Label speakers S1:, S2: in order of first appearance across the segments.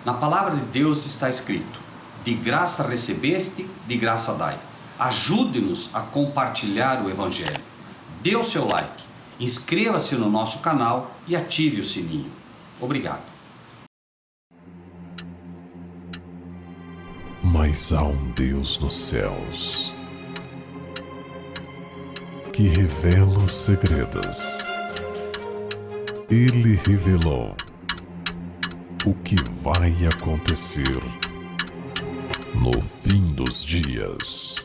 S1: Na palavra de Deus está escrito: de graça recebeste, de graça dai. Ajude-nos a compartilhar o Evangelho. Dê o seu like, inscreva-se no nosso canal e ative o sininho. Obrigado.
S2: Mas há um Deus nos céus que revela os segredos. Ele revelou o que vai acontecer no fim dos dias.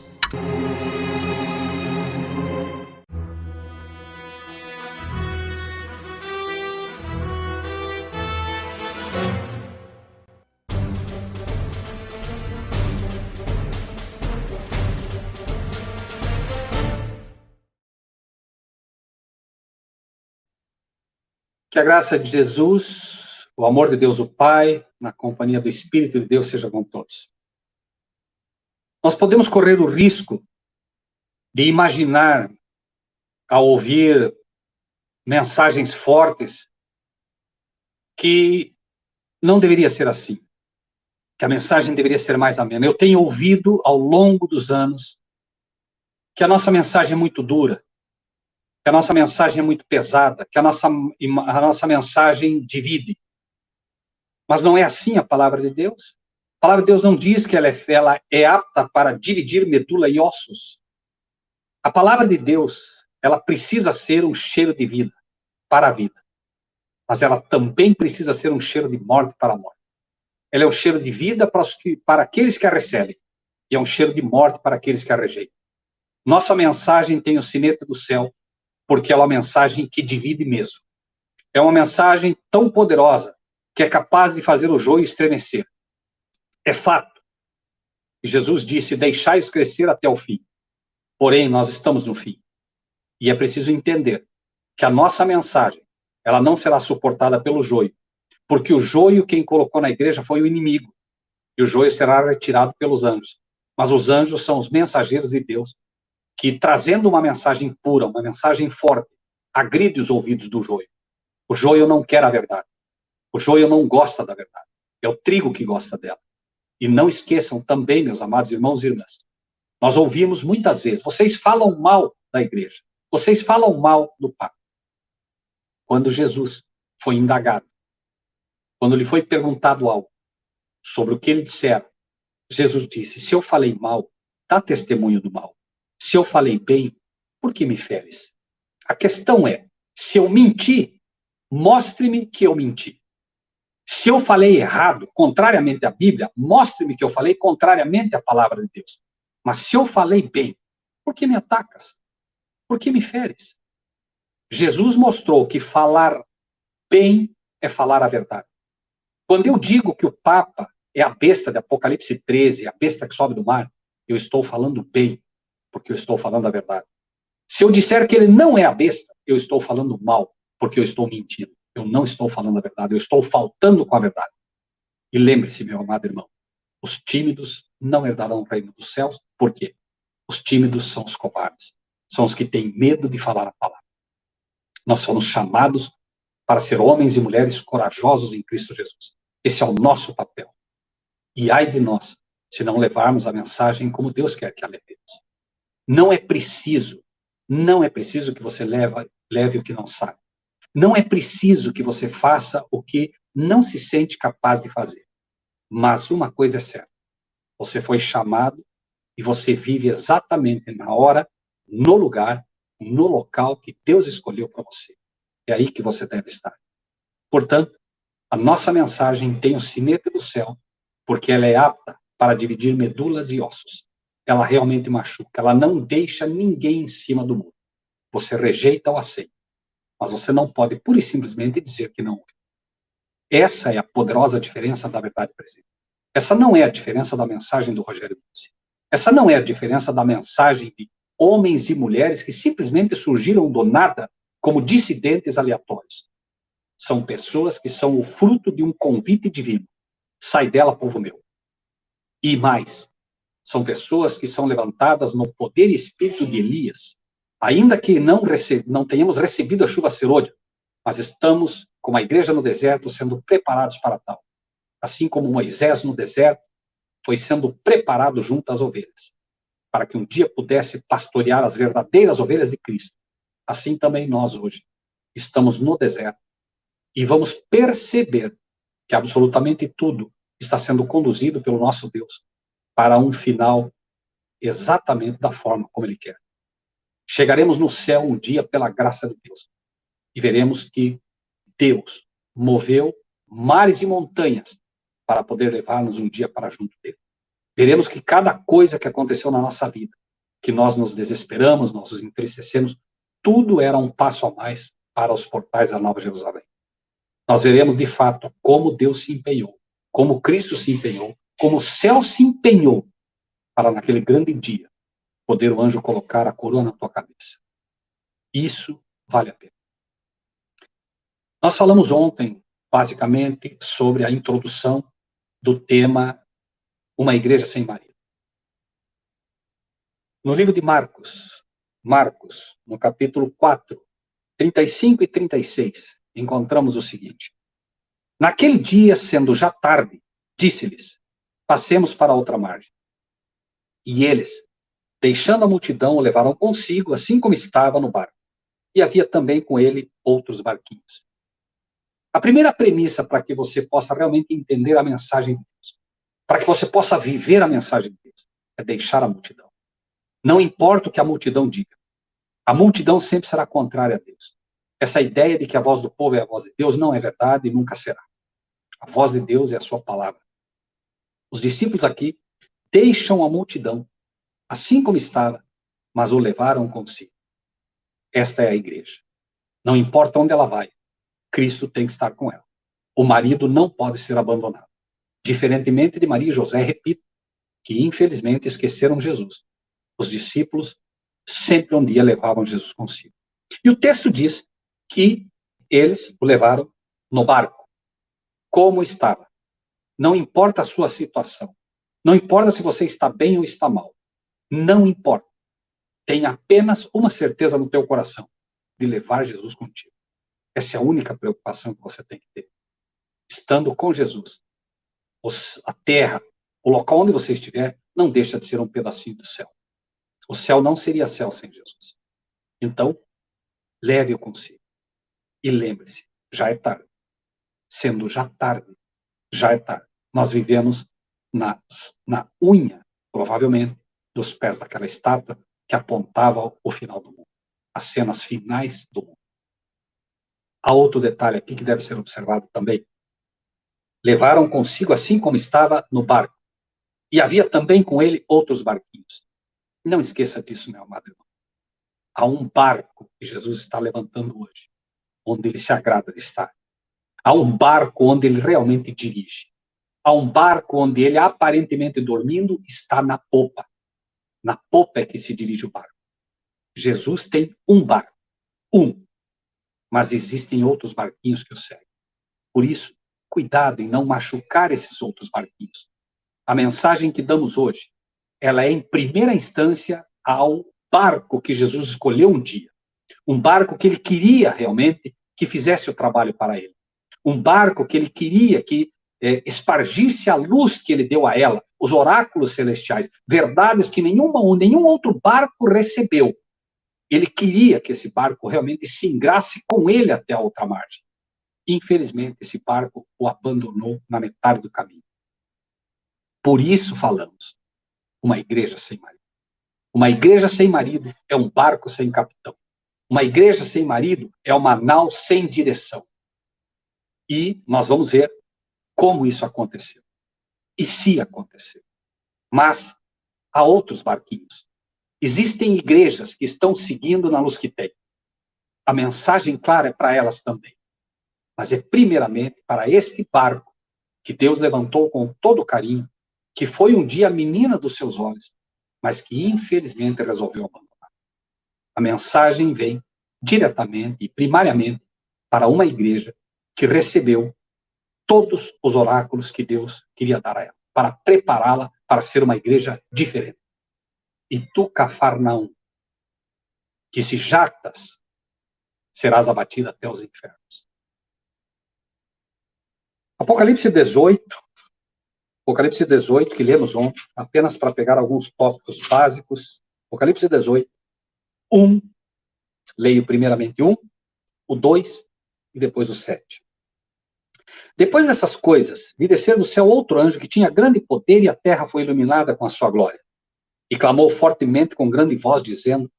S3: Que a graça de Jesus, o amor de Deus o Pai, na companhia do Espírito de Deus, seja com todos. Nós podemos correr o risco de imaginar, ao ouvir mensagens fortes, que não deveria ser assim, que a mensagem deveria ser mais amena. Eu tenho ouvido, ao longo dos anos, que a nossa mensagem é muito dura, que a nossa mensagem é muito pesada, que a nossa mensagem divide. Mas não é assim a palavra de Deus. A palavra de Deus não diz que ela é apta para dividir medula e ossos. A palavra de Deus, ela precisa ser um cheiro de vida para a vida. Mas ela também precisa ser um cheiro de morte para a morte. Ela é um cheiro de vida para aqueles que a recebem. E é um cheiro de morte para aqueles que a rejeitam. Nossa mensagem tem o sinete do céu, porque é uma mensagem que divide mesmo. É uma mensagem tão poderosa que é capaz de fazer o joio estremecer. É fato. Jesus disse: deixai-os crescer até o fim. Porém, nós estamos no fim. E é preciso entender que a nossa mensagem, ela não será suportada pelo joio, porque o joio quem colocou na igreja foi o inimigo, e o joio será retirado pelos anjos. Mas os anjos são os mensageiros de Deus, que, trazendo uma mensagem pura, uma mensagem forte, agride os ouvidos do joio. O joio não quer a verdade. O joio não gosta da verdade. É o trigo que gosta dela. E não esqueçam também, meus amados irmãos e irmãs, nós ouvimos muitas vezes: vocês falam mal da igreja, vocês falam mal do Papa. Quando Jesus foi indagado, quando lhe foi perguntado algo sobre o que ele dissera, Jesus disse: se eu falei mal, dá testemunho do mal. Se eu falei bem, por que me feres? A questão é: se eu menti, mostre-me que eu menti. Se eu falei errado, contrariamente à Bíblia, mostre-me que eu falei contrariamente à palavra de Deus. Mas se eu falei bem, por que me atacas? Por que me feres? Jesus mostrou que falar bem é falar a verdade. Quando eu digo que o Papa é a besta de Apocalipse 13, a besta que sobe do mar, eu estou falando bem, porque eu estou falando a verdade. Se eu disser que ele não é a besta, eu estou falando mal, porque eu estou mentindo. Eu não estou falando a verdade, eu estou faltando com a verdade. E lembre-se, meu amado irmão, os tímidos não herdarão o reino dos céus. Por quê? Os tímidos são os covardes, são os que têm medo de falar a palavra. Nós somos chamados para ser homens e mulheres corajosos em Cristo Jesus. Esse é o nosso papel. E ai de nós, se não levarmos a mensagem como Deus quer que a levemos. Não é preciso que você leve o que não sabe. Não é preciso que você faça o que não se sente capaz de fazer. Mas uma coisa é certa: você foi chamado e você vive exatamente na hora, no lugar, no local que Deus escolheu para você. É aí que você deve estar. Portanto, a nossa mensagem tem o sinete do céu, porque ela é apta para dividir medulas e ossos. Ela realmente machuca, ela não deixa ninguém em cima do muro. Você rejeita ou aceita, mas você não pode pura e simplesmente dizer que não ouve. Essa é a poderosa diferença da verdade presente. Essa não é a diferença da mensagem do Rogério Mussi. Essa não é a diferença da mensagem de homens e mulheres que simplesmente surgiram do nada como dissidentes aleatórios. São pessoas que são o fruto de um convite divino. Sai dela, povo meu. E mais, são pessoas que são levantadas no poder e espírito de Elias, ainda que não tenhamos recebido a chuva serôdia, mas estamos, como a igreja no deserto, sendo preparados para tal. assim como Moisés no deserto foi sendo preparado junto às ovelhas, para que um dia pudesse pastorear as verdadeiras ovelhas de Cristo. Assim também nós hoje estamos no deserto e vamos perceber que absolutamente tudo está sendo conduzido pelo nosso Deus para um final exatamente da forma como Ele quer. Chegaremos no céu um dia pela graça de Deus e veremos que Deus moveu mares e montanhas para poder levar-nos um dia para junto dele. Veremos que cada coisa que aconteceu na nossa vida, que nós nos desesperamos, nós nos entristecemos, tudo era um passo a mais para os portais da Nova Jerusalém. Nós veremos de fato como Deus se empenhou, como Cristo se empenhou, como o céu se empenhou para naquele grande dia poder o anjo colocar a coroa na tua cabeça. Isso vale a pena. Nós falamos ontem, basicamente, sobre a introdução do tema Uma Igreja Sem Marido. No livro de Marcos, no capítulo 4, 35 e 36, encontramos o seguinte: Naquele dia, sendo já tarde, disse-lhes, passemos para a outra margem. E eles, deixando a multidão, o levaram consigo, assim como estava no barco. E havia também com ele outros barquinhos. A primeira premissa para que você possa realmente entender a mensagem de Deus, para que você possa viver a mensagem de Deus, é deixar a multidão. Não importa o que a multidão diga. A multidão sempre será contrária a Deus. Essa ideia de que a voz do povo é a voz de Deus não é verdade e nunca será. A voz de Deus é a sua palavra. Os discípulos aqui deixam a multidão, assim como estava, mas o levaram consigo. Esta é a igreja. Não importa onde ela vai, Cristo tem que estar com ela. O marido não pode ser abandonado. Diferentemente de Maria e José, repito, que infelizmente esqueceram Jesus. Os discípulos sempre um dia levavam Jesus consigo. E o texto diz que eles o levaram no barco, como estava. Não importa a sua situação. Não importa se você está bem ou está mal. Não importa. Tenha apenas uma certeza no teu coração de levar Jesus contigo. Essa é a única preocupação que você tem que ter. Estando com Jesus, a terra, o local onde você estiver, não deixa de ser um pedacinho do céu. O céu não seria céu sem Jesus. Então, leve-o consigo. E lembre-se, já é tarde. Sendo já tarde, já é tarde. Nós vivemos na unha, provavelmente, dos pés daquela estátua que apontava o final do mundo. As cenas finais do mundo. Há outro detalhe aqui que deve ser observado também. Levaram consigo assim como estava no barco. E havia também com ele outros barquinhos. Não esqueça disso, meu amado irmão. Há um barco que Jesus está levantando hoje, onde ele se agrada de estar. Há um barco onde ele realmente dirige. Há um barco onde ele, aparentemente dormindo, está na popa. Na popa é que se dirige o barco. Jesus tem um barco. Um. Mas existem outros barquinhos que o seguem. Por isso, cuidado em não machucar esses outros barquinhos. A mensagem que damos hoje, ela é em primeira instância ao barco que Jesus escolheu um dia. Um barco que ele queria realmente que fizesse o trabalho para ele. Um barco que ele queria que espargisse a luz que ele deu a ela, os oráculos celestiais, verdades que nenhum outro barco recebeu. Ele queria que esse barco realmente singrasse com ele até a outra margem. Infelizmente, esse barco o abandonou na metade do caminho. Por isso falamos, uma igreja sem marido. Uma igreja sem marido é um barco sem capitão. Uma igreja sem marido é uma nau sem direção. E nós vamos ver como isso aconteceu. E se aconteceu. Mas há outros barquinhos. Existem igrejas que estão seguindo na luz que tem. A mensagem clara é para elas também. Mas é primeiramente para este barco que Deus levantou com todo carinho, que foi um dia a menina dos seus olhos, mas que infelizmente resolveu abandonar. A mensagem vem diretamente e primariamente para uma igreja que recebeu todos os oráculos que Deus queria dar a ela, para prepará-la para ser uma igreja diferente. E tu, Cafarnaum, que se jactas, serás abatida até os infernos. Apocalipse 18 Apocalipse 18, que lemos ontem, apenas para pegar alguns tópicos básicos. Apocalipse 18, 1, leio primeiramente 1, o 2 e depois o 7. Depois dessas coisas, vi descer do céu outro anjo que tinha grande poder e a terra foi iluminada com a sua glória. E clamou fortemente com grande voz, dizendo: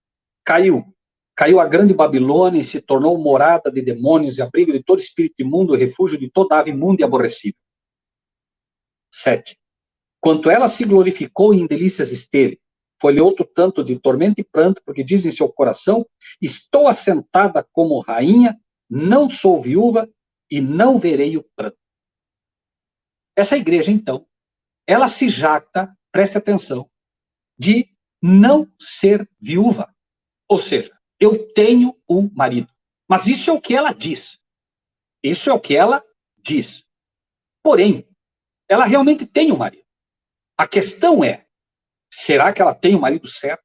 S3: Caiu a grande Babilônia e se tornou morada de demônios e abrigo de todo espírito imundo e refúgio de toda ave imunda e aborrecível. 7. Quanto ela se glorificou e em delícias esteve, foi-lhe outro tanto de tormento e pranto, porque diz em seu coração: estou assentada como rainha, não sou viúva e não verei o pranto. Essa igreja, então, ela se jacta, preste atenção, de não ser viúva. Ou seja, eu tenho um marido. Mas isso é o que ela diz. Isso é o que ela diz. Porém, ela realmente tem um marido. A questão é, será que ela tem o marido certo?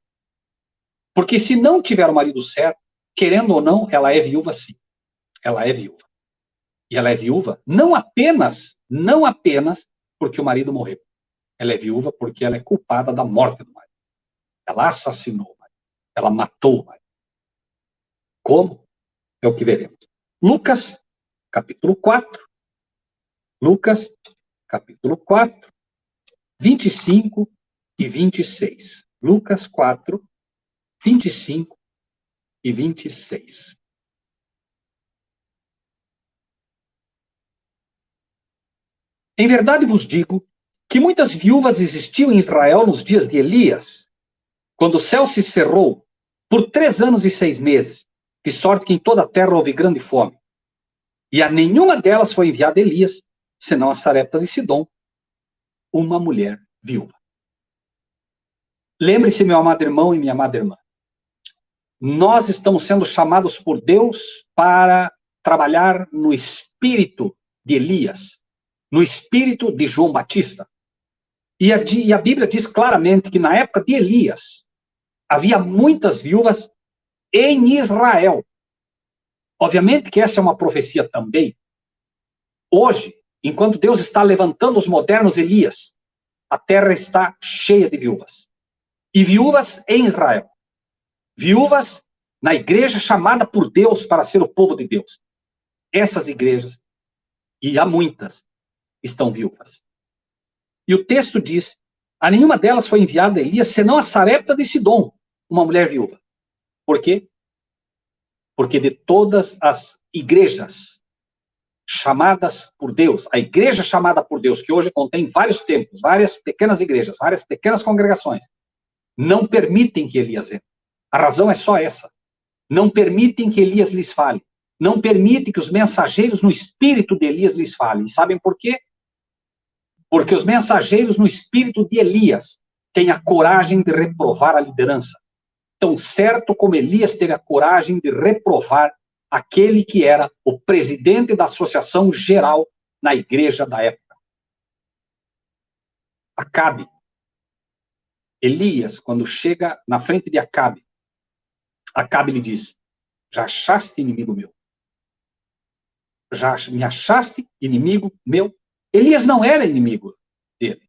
S3: Porque se não tiver o marido certo, querendo ou não, ela é viúva sim. Ela é viúva. E ela é viúva não apenas porque o marido morreu. Ela é viúva porque ela é culpada da morte do marido. Ela assassinou o marido. Ela matou o marido. Como? É o que veremos. Lucas, capítulo 4. Lucas, capítulo 4, 25 e 26. Lucas 4, 25 e 26. Em verdade vos digo que muitas viúvas existiam em Israel nos dias de Elias, quando o céu se cerrou por 3 anos e 6 meses, de sorte que em toda a terra houve grande fome. E a nenhuma delas foi enviado Elias, senão a Sarepta de Sidom, uma mulher viúva. Lembre-se, meu amado irmão e minha amada irmã, nós estamos sendo chamados por Deus para trabalhar no espírito de Elias, no espírito de João Batista. E a Bíblia diz claramente que na época de Elias, havia muitas viúvas em Israel. Obviamente que essa é uma profecia também. Hoje, enquanto Deus está levantando os modernos Elias, a terra está cheia de viúvas. E viúvas em Israel. Viúvas na igreja chamada por Deus para ser o povo de Deus. Essas igrejas, e há muitas, estão viúvas. E o texto diz: a nenhuma delas foi enviada Elias, senão a Sarepta de Sidom, uma mulher viúva. Por quê? Porque de todas as igrejas chamadas por Deus, a igreja chamada por Deus, que hoje contém vários templos, várias pequenas igrejas, várias pequenas congregações, não permitem que Elias entre. A razão é só essa. Não permitem que Elias lhes fale. Não permitem que os mensageiros no espírito de Elias lhes falem. Sabem por quê? Porque os mensageiros no espírito de Elias têm a coragem de reprovar a liderança. Tão certo como Elias teve a coragem de reprovar aquele que era o presidente da associação geral na igreja da época. Acabe. Elias, quando chega na frente de Acabe, Acabe lhe diz: já achaste inimigo meu? Já me achaste inimigo meu? Elias não era inimigo dele.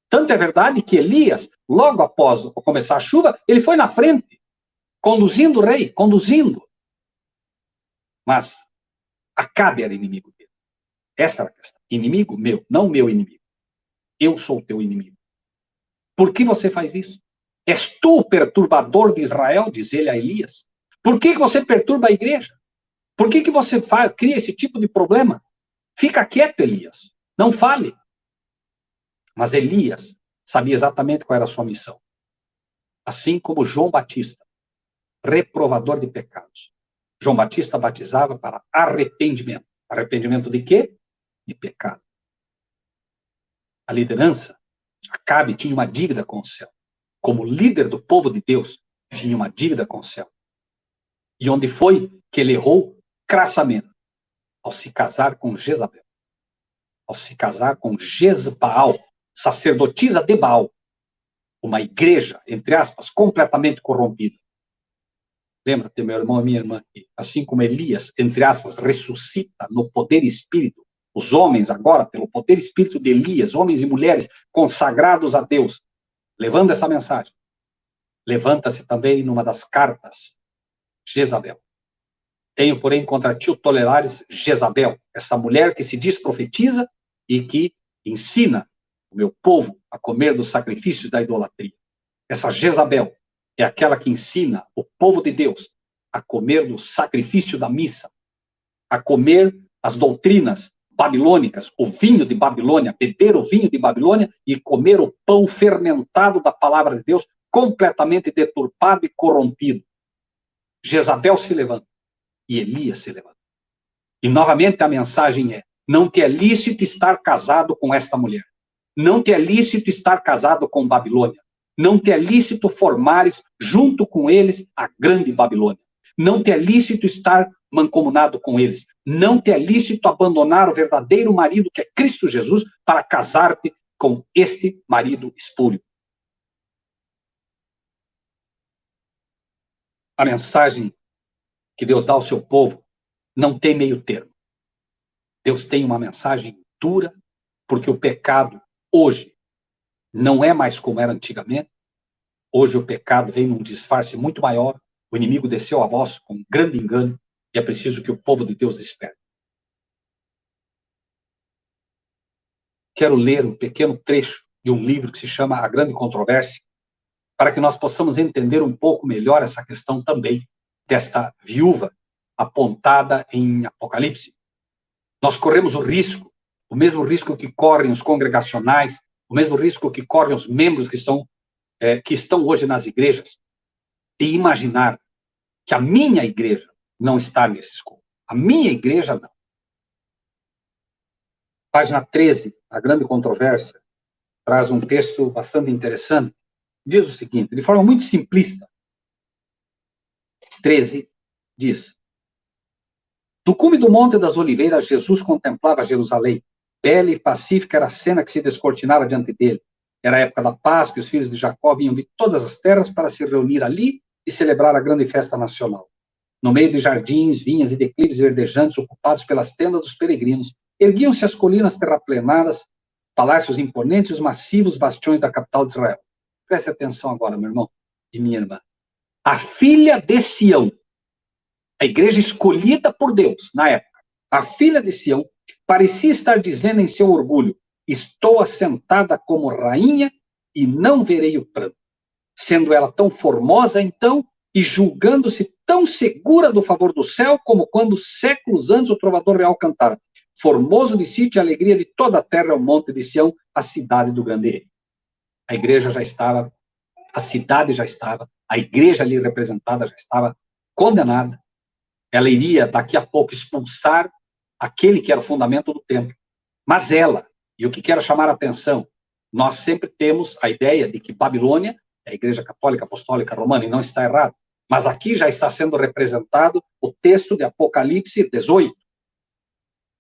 S3: Tanto é verdade que Elias, logo após começar a chuva, ele foi na frente, conduzindo o rei, conduzindo. Mas Acabe era inimigo dele. Essa era a questão. Inimigo meu, não meu inimigo. Eu sou o teu inimigo. Por que você faz isso? És tu o perturbador de Israel, diz ele a Elias. Por que você perturba a igreja? Por que você cria esse tipo de problema? Fica quieto, Elias. Não fale. Mas Elias sabia exatamente qual era a sua missão. Assim como João Batista, reprovador de pecados. João Batista batizava para arrependimento. Arrependimento de quê? De pecado. A liderança, Acabe, tinha uma dívida com o céu. Como líder do povo de Deus, tinha uma dívida com o céu. E onde foi que ele errou crassamente? Ao se casar com Jezabel. Ao se casar com Jezbaal, sacerdotisa de Baal. Uma igreja, entre aspas, completamente corrompida. Lembra-te, meu irmão e minha irmã, que assim como Elias, entre aspas, ressuscita no poder e espírito, Os homens agora, pelo poder espírito de Elias, homens e mulheres consagrados a Deus, levando essa mensagem. Levanta-se também numa das cartas, Jezabel. Tenho, porém, contra ti o tolerares Jezabel, essa mulher que se diz profetiza e que ensina o meu povo a comer dos sacrifícios da idolatria. Essa Jezabel é aquela que ensina o povo de Deus a comer do sacrifício da missa, a comer as doutrinas babilônicas, o vinho de Babilônia, beber o vinho de Babilônia e comer o pão fermentado da palavra de Deus, completamente deturpado e corrompido. Jezabel se levanta e Elias se levanta. E novamente a mensagem é: não te é lícito estar casado com esta mulher. Não te é lícito estar casado com Babilônia. Não te é lícito formares junto com eles a grande Babilônia. Não te é lícito estar mancomunado com eles. Não te é lícito abandonar o verdadeiro marido, que é Cristo Jesus, para casar-te com este marido espúrio. A mensagem que Deus dá ao seu povo não tem meio termo. Deus tem uma mensagem dura, porque o pecado hoje não é mais como era antigamente. Hoje o pecado vem num disfarce muito maior. O inimigo desceu a voz com um grande engano e é preciso que o povo de Deus desperte. Quero ler um pequeno trecho de um livro que se chama A Grande Controvérsia, para que nós possamos entender um pouco melhor essa questão também desta viúva apontada em Apocalipse. Nós corremos o risco, o mesmo risco que correm os congregacionais, o mesmo risco que correm os membros que estão hoje nas igrejas, de imaginar que a minha igreja não está nesse escopo. A minha igreja não. Página 13, A Grande Controvérsia, traz um texto bastante interessante. Diz o seguinte, de forma muito simplista. 13 diz: do cume do Monte das Oliveiras, Jesus contemplava Jerusalém. Bela e pacífica era a cena que se descortinara diante dele. Era a época da Páscoa, que os filhos de Jacó vinham de todas as terras para se reunir ali e celebrar a grande festa nacional. No meio de jardins, vinhas e declives verdejantes ocupados pelas tendas dos peregrinos, erguiam-se as colinas terraplenadas, palácios imponentes e os massivos bastiões da capital de Israel. Preste atenção agora, meu irmão e minha irmã. A filha de Sião, a igreja escolhida por Deus na época, a filha de Sião, parecia estar dizendo em seu orgulho: estou assentada como rainha e não verei o pranto. Sendo ela tão formosa, então, e julgando-se tão segura do favor do céu, como quando séculos antes o trovador real cantara: formoso de sítio e alegria de toda a terra é o monte de Sião, a cidade do grande rei. A igreja já estava, a cidade já estava, a igreja ali representada já estava condenada. Ela iria, daqui a pouco, expulsar aquele que era o fundamento do templo. Mas ela, e o que quero chamar a atenção, nós sempre temos a ideia de que Babilônia é a Igreja Católica Apostólica Romana, e não está errado. Mas aqui já está sendo representado o texto de Apocalipse 18.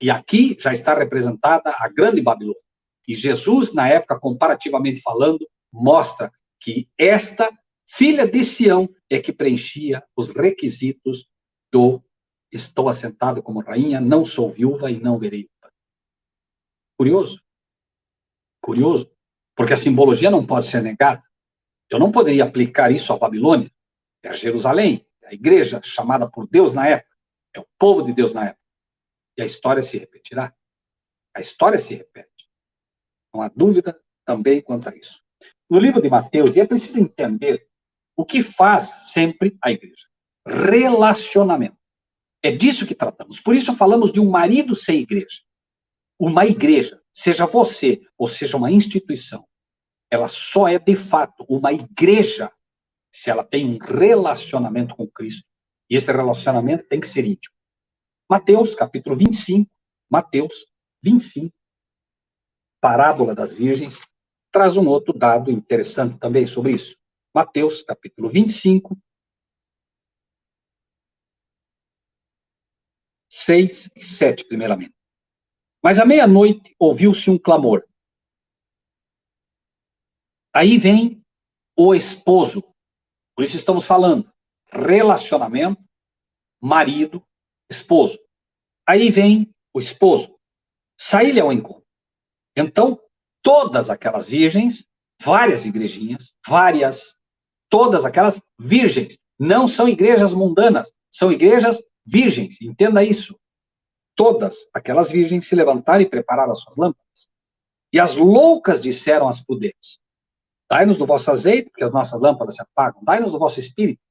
S3: E aqui já está representada a grande Babilônia. E Jesus, na época, comparativamente falando, mostra que esta filha de Sião é que preenchia os requisitos do estou assentado como rainha, não sou viúva e não verei. Curioso. Curioso. Porque a simbologia não pode ser negada. Eu não poderia aplicar isso à Babilônia, é a Jerusalém, é a igreja chamada por Deus na época, é o povo de Deus na época. E a história se repetirá. A história se repete. Não há dúvida também quanto a isso. No livro de Mateus, e é preciso entender o que faz sempre a igreja. Relacionamento. É disso que tratamos. Por isso falamos de um marido sem igreja. Uma igreja, seja você ou seja uma instituição, ela só é de fato uma igreja se ela tem um relacionamento com Cristo. E esse relacionamento tem que ser íntimo. Mateus, capítulo 25, Mateus 25, parábola das virgens, traz um outro dado interessante também sobre isso. Mateus, capítulo 25, 6 e 7, primeiramente. Mas à meia-noite ouviu-se um clamor. Aí vem o esposo. Por isso estamos falando relacionamento, marido, esposo. Aí vem o esposo. saí-lhe ao encontro. Então, todas aquelas virgens, várias igrejinhas, todas aquelas virgens, não são igrejas mundanas, são igrejas virgens, entenda isso. Todas aquelas virgens se levantaram e prepararam as suas lâmpadas. E as loucas disseram às prudentes: dai-nos do vosso azeite, porque as nossas lâmpadas se apagam, dai-nos do vosso espírito.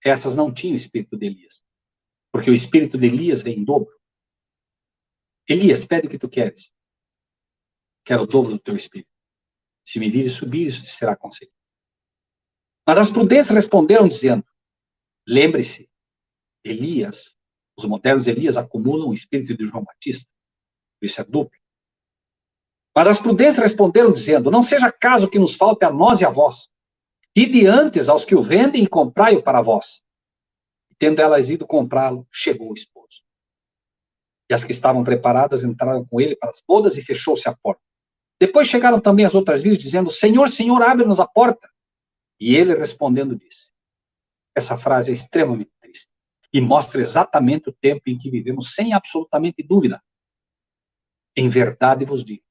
S3: Essas não tinham o espírito de Elias, porque o espírito de Elias vem em dobro. Elias, pede o que tu queres. Quero o dobro do teu espírito. Se me vires subir, isso te será concedido. Mas as prudentes responderam dizendo: lembre-se, Elias, os modernos Elias acumulam o espírito de João Batista. Isso é duplo. Mas as prudentes responderam dizendo: não seja caso que nos falte a nós e a vós. Ide antes aos que o vendem e comprai-o para vós. E tendo elas ido comprá-lo, chegou o esposo. E as que estavam preparadas entraram com ele para as bodas e fechou-se a porta. Depois chegaram também as outras virgens, dizendo: Senhor, Senhor, abre-nos a porta. E ele respondendo disse: essa frase é extremamente triste e mostra exatamente o tempo em que vivemos, sem absolutamente dúvida. Em verdade vos digo,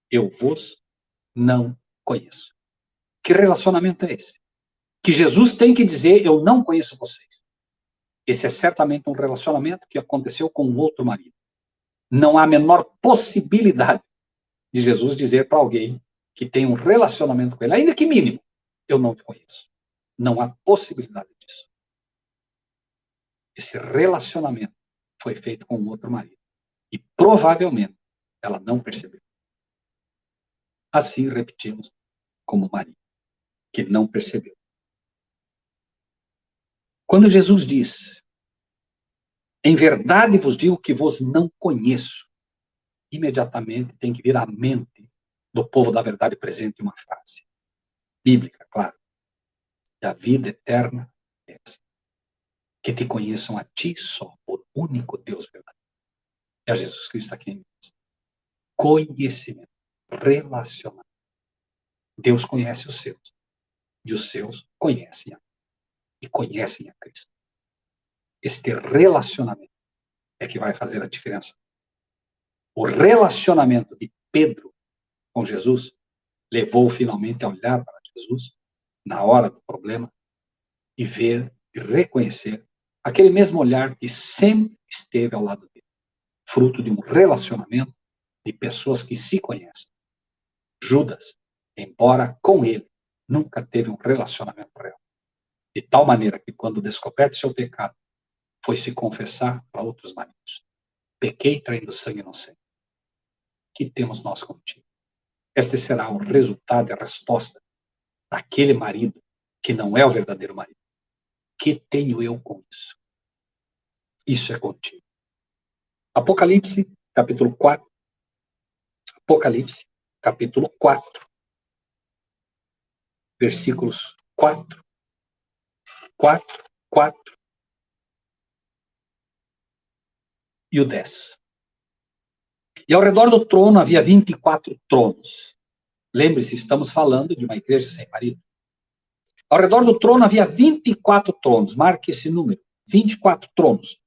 S3: eu vos não conheço. Que relacionamento é esse? Que Jesus tem que dizer: eu não conheço vocês. Esse é certamente um relacionamento que aconteceu com um outro marido. Não há a menor possibilidade de Jesus dizer para alguém que tem um relacionamento com ele, ainda que mínimo: eu não te conheço. Não há possibilidade disso. Esse relacionamento foi feito com um outro marido. E provavelmente ela não percebeu. Assim repetimos como marido, que não percebeu. Quando Jesus diz: em verdade vos digo que vos não conheço, imediatamente tem que vir à mente do povo da verdade presente uma frase bíblica, claro: da vida eterna é esta, que te conheçam a ti só, o único Deus verdadeiro. É a Jesus Cristo a quem nós. Conhecimento, relacionamento. Deus conhece os seus, e os seus conhecem e conhecem a Cristo. Este relacionamento é que vai fazer a diferença. O relacionamento de Pedro com Jesus levou finalmente a olhar para Jesus na hora do problema e ver e reconhecer aquele mesmo olhar que sempre esteve ao lado dele, fruto de um relacionamento de pessoas que se conhecem. Judas, embora com ele, nunca teve um relacionamento real. De tal maneira que, quando descoberto seu pecado, foi se confessar para outros maridos: pequei traindo sangue inocente. Que temos nós contigo? Este será o resultado e a resposta daquele marido que não é o verdadeiro marido. Que tenho eu com isso? Isso é contigo. Apocalipse, capítulo 4. Apocalipse, capítulo 4. Versículos 4 e o 10. E ao redor do trono havia 24 tronos. Lembre-se, estamos falando de uma igreja sem marido. Ao redor do trono havia 24 tronos. Marque esse número: 24 tronos.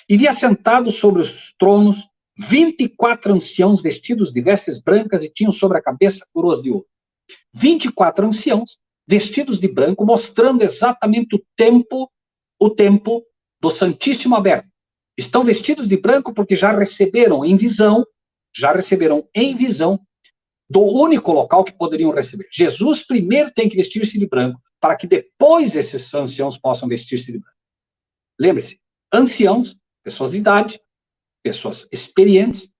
S3: E vi assentados sobre os tronos 24 anciãos vestidos de vestes brancas e tinham sobre a cabeça coroas de ouro. 24 anciãos vestidos de branco, mostrando exatamente o tempo do Santíssimo aberto. Estão vestidos de branco porque já receberam em visão do único local que poderiam receber. Jesus primeiro tem que vestir-se de branco, para que depois esses anciãos possam vestir-se de branco. Lembre-se, anciãos, pessoas de idade, pessoas experientes,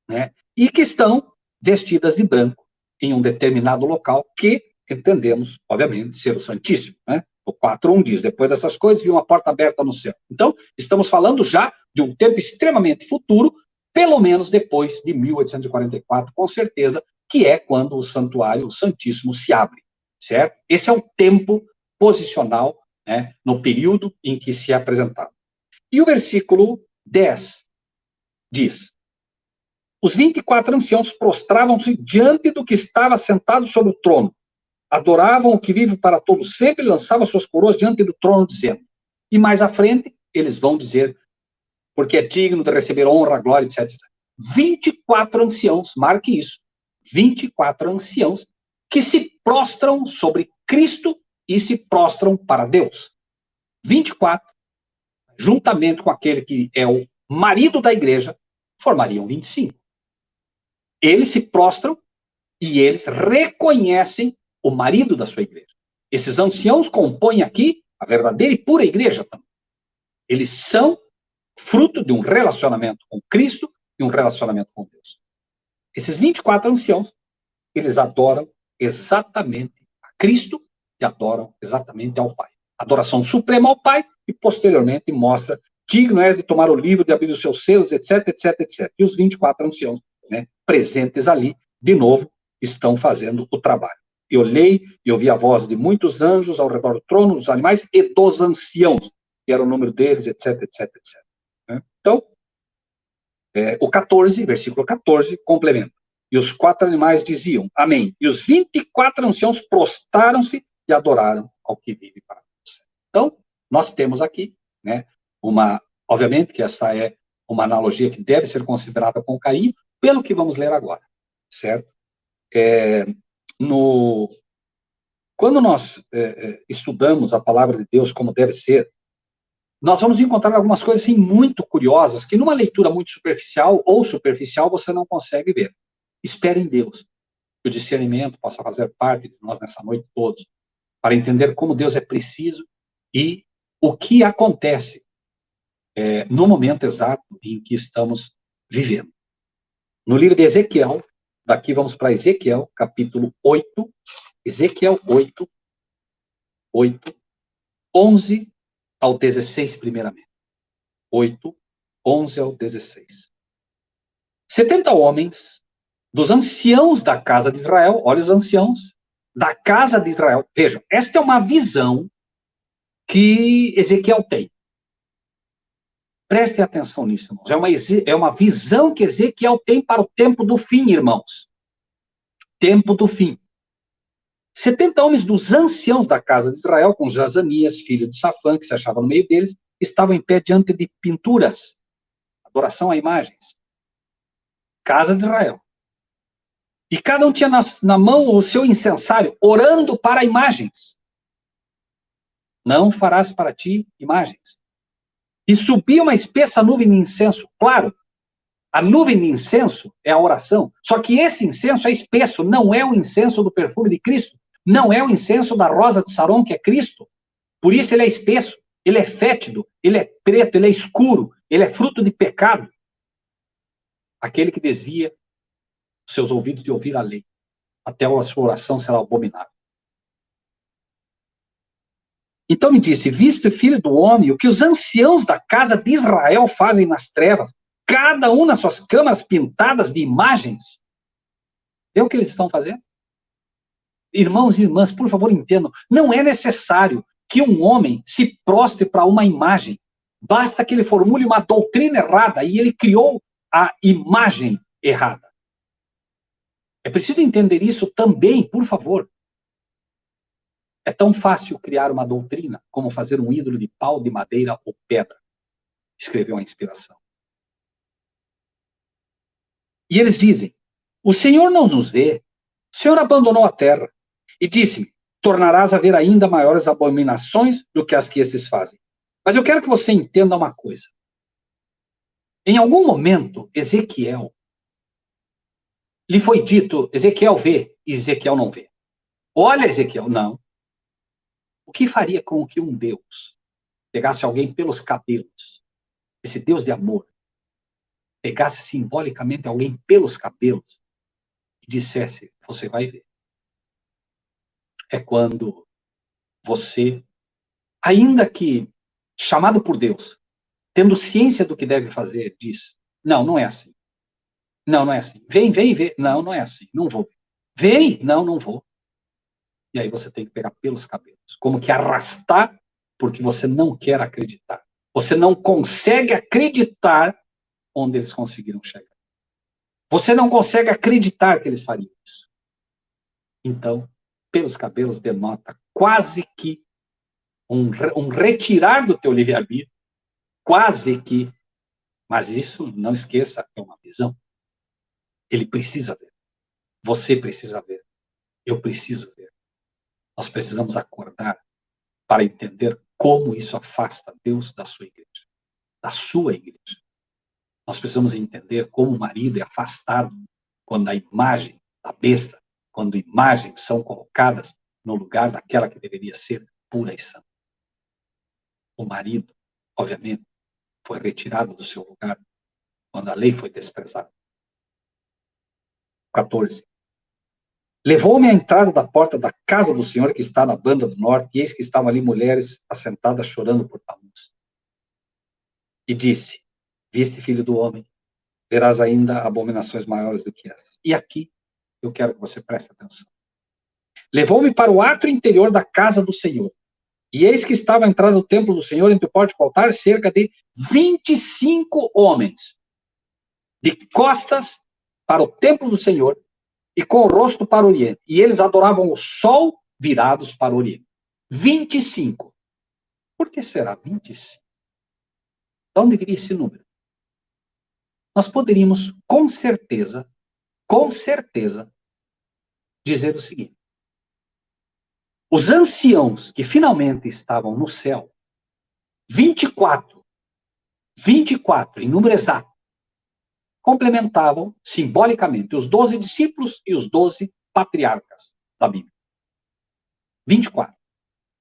S3: né, e que estão vestidas de branco em um determinado local que entendemos, obviamente, ser o Santíssimo, né? O 4:1 diz: depois dessas coisas, vi uma porta aberta no céu. Então, estamos falando já de um tempo extremamente futuro, pelo menos depois de 1844, com certeza, que é quando o santuário, o Santíssimo, se abre, certo? Esse é o tempo posicional, né, no período em que se é apresentado. E o versículo 10 diz: os 24 anciãos prostravam-se diante do que estava sentado sobre o trono, adoravam o que vive para todos sempre e lançavam suas coroas diante do trono, dizendo. E mais à frente, eles vão dizer: porque é digno de receber honra, glória, etc. 24 anciãos, marque isso, 24 anciãos que se prostram sobre Cristo e se prostram para Deus. 24, juntamente com aquele que é o marido da igreja, formariam 25. Eles se prostram e eles reconhecem o marido da sua igreja. Esses anciãos compõem aqui a verdadeira e pura igreja também. Eles são fruto de um relacionamento com Cristo e um relacionamento com Deus. Esses 24 anciãos, eles adoram exatamente a Cristo e adoram exatamente ao Pai. Adoração suprema ao Pai e, posteriormente, mostra digno és de tomar o livro, de abrir os seus selos, etc, etc, etc. E os 24 anciãos, né, presentes ali, de novo, estão fazendo o trabalho. Eu olhei e ouvi a voz de muitos anjos ao redor do trono, dos animais e dos anciãos, que era o número deles, etc, etc, etc. Então, o 14, versículo 14, complementa. E os 4 animais diziam, amém. E os 24 anciãos prostraram-se e adoraram ao que vive para você. Então, nós temos aqui, né, obviamente que essa é uma analogia que deve ser considerada com carinho, pelo que vamos ler agora, certo? Quando nós estudamos a palavra de Deus como deve ser, nós vamos encontrar algumas coisas assim, muito curiosas, que numa leitura muito superficial ou superficial você não consegue ver. Espere em Deus, que o discernimento possa fazer parte de nós nessa noite todos, para entender como Deus é preciso e o que acontece no momento exato em que estamos vivendo. No livro de Ezequiel, daqui vamos para Ezequiel, capítulo 8, Ezequiel 8, 11 ao 16, primeiramente. 8, 11 ao 16. 70 homens dos anciãos da casa de Israel, olha os anciãos da casa de Israel. Vejam, esta é uma visão que Ezequiel tem. Prestem atenção nisso, irmãos. É uma visão que Ezequiel tem para o tempo do fim, irmãos. Tempo do fim. 70 homens dos anciãos da casa de Israel, com Jazanias, filho de Safã, que se achava no meio deles, estavam em pé diante de pinturas. Adoração a imagens. Casa de Israel. E cada um tinha na mão o seu incensário, orando para imagens. Não farás para ti imagens. E subia uma espessa nuvem de incenso. Claro, a nuvem de incenso é a oração. Só que esse incenso é espesso, não é o incenso do perfume de Cristo. Não é o incenso da rosa de Saron, que é Cristo. Por isso ele é espesso, ele é fétido, ele é preto, ele é escuro, ele é fruto de pecado. Aquele que desvia os seus ouvidos de ouvir a lei. Até a sua oração será abominável. Então me disse, viste, filho do homem, o que os anciãos da casa de Israel fazem nas trevas, cada um nas suas câmaras pintadas de imagens. Vê o que eles estão fazendo? Irmãos e irmãs, por favor, entendam, não é necessário que um homem se prostre para uma imagem. Basta que ele formule uma doutrina errada e ele criou a imagem errada. É preciso entender isso também, por favor. É tão fácil criar uma doutrina como fazer um ídolo de pau, de madeira ou pedra. Escreveu a inspiração. E eles dizem, o Senhor não nos vê, o Senhor abandonou a terra. E disse-me, tornarás a ver ainda maiores abominações do que as que esses fazem. Mas eu quero que você entenda uma coisa. Em algum momento, Ezequiel, lhe foi dito, Ezequiel vê, e Ezequiel não vê. Olha, Ezequiel, não. O que faria com que um Deus pegasse alguém pelos cabelos, esse Deus de amor, pegasse simbolicamente alguém pelos cabelos e dissesse, você vai ver. É quando você, ainda que chamado por Deus, tendo ciência do que deve fazer, diz, não, não é assim. Não, não é assim. Vem, vê. Não, não é assim. Não vou. Vem, não, não vou. E aí você tem que pegar pelos cabelos. Como que arrastar, porque você não quer acreditar. Você não consegue acreditar onde eles conseguiram chegar. Você não consegue acreditar que eles fariam isso. Então, pelos cabelos denota quase que um retirar do teu livre-arbítrio, quase que, mas isso, não esqueça, é uma visão. Ele precisa ver. Você precisa ver. Eu preciso ver. Nós precisamos acordar para entender como isso afasta Deus da sua igreja. Da sua igreja. Nós precisamos entender como o marido é afastado quando a imagem da besta, quando imagens são colocadas no lugar daquela que deveria ser pura e santa. O marido, obviamente, foi retirado do seu lugar quando a lei foi desprezada. 14. Levou-me à entrada da porta da casa do Senhor, que está na banda do norte, e eis que estavam ali mulheres assentadas chorando por Tamuz. E disse, viste, filho do homem, verás ainda abominações maiores do que essas. E aqui, eu quero que você preste atenção. Levou-me para o átrio interior da casa do Senhor, e eis que estava à entrada do templo do Senhor, entre o pórtico e o altar, cerca de 25 homens, de costas para o templo do Senhor, e com o rosto para o oriente. E eles adoravam o sol virados para o oriente. 25. Por que será 25? De onde viria esse número? Nós poderíamos, com certeza, dizer o seguinte. Os anciãos que finalmente estavam no céu, 24, em número exato, complementavam simbolicamente os 12 discípulos e os 12 patriarcas da Bíblia. 24.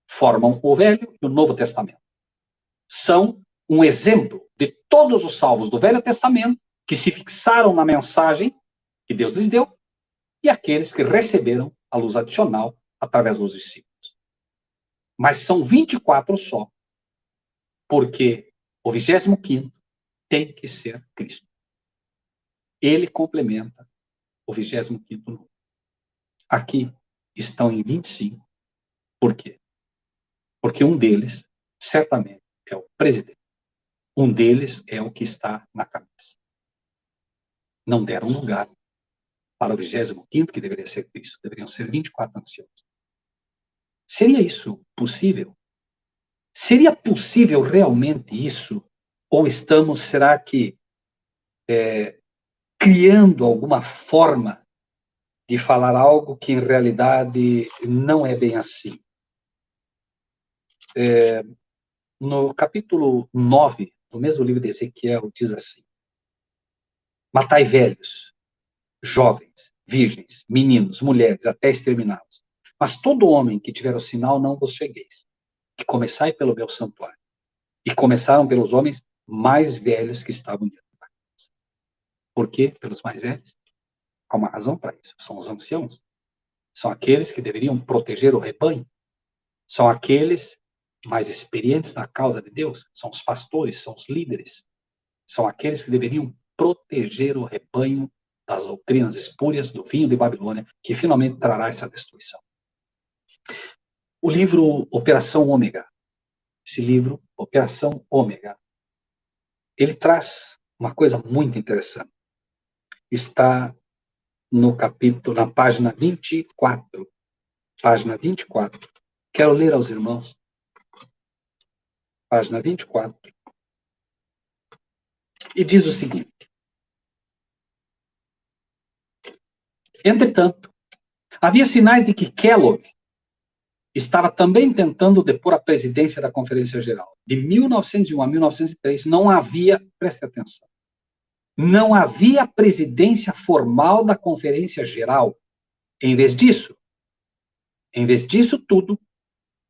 S3: Formam o Velho e o Novo Testamento. São um exemplo de todos os salvos do Velho Testamento que se fixaram na mensagem que Deus lhes deu e aqueles que receberam a luz adicional através dos discípulos. Mas são 24 só, porque o 25º tem que ser Cristo. Ele complementa o 25º número. Aqui estão em 25. Por quê? Porque um deles, certamente, é o presidente. Um deles é o que está na cabeça. Não deram lugar para o 25º, que deveria ser Cristo. Deveriam ser 24 anciãos. Seria isso possível? Seria possível realmente isso? Ou estamos, será que, criando alguma forma de falar algo que, em realidade, não é bem assim? No capítulo 9, do mesmo livro de Ezequiel, diz assim: matai velhos, jovens, virgens, meninos, mulheres, até exterminados. Mas todo homem que tiver o sinal, não vos chegueis. Que começai pelo meu santuário. E começaram pelos homens mais velhos que estavam diante da casa. Por quê? Pelos mais velhos? Há uma razão para isso. São os anciãos. São aqueles que deveriam proteger o rebanho. São aqueles mais experientes na causa de Deus. São os pastores, são os líderes. São aqueles que deveriam proteger o rebanho das doutrinas espúrias do vinho de Babilônia, que finalmente trará essa destruição. O livro Operação Ômega, esse livro, Operação Ômega, ele traz uma coisa muito interessante. Está no capítulo, na página 24. Página 24. Quero ler aos irmãos. Página 24. E diz o seguinte: entretanto, havia sinais de que Kellogg estava também tentando depor a presidência da Conferência Geral. De 1901 a 1903, não havia, preste atenção, não havia presidência formal da Conferência Geral. Em vez disso tudo,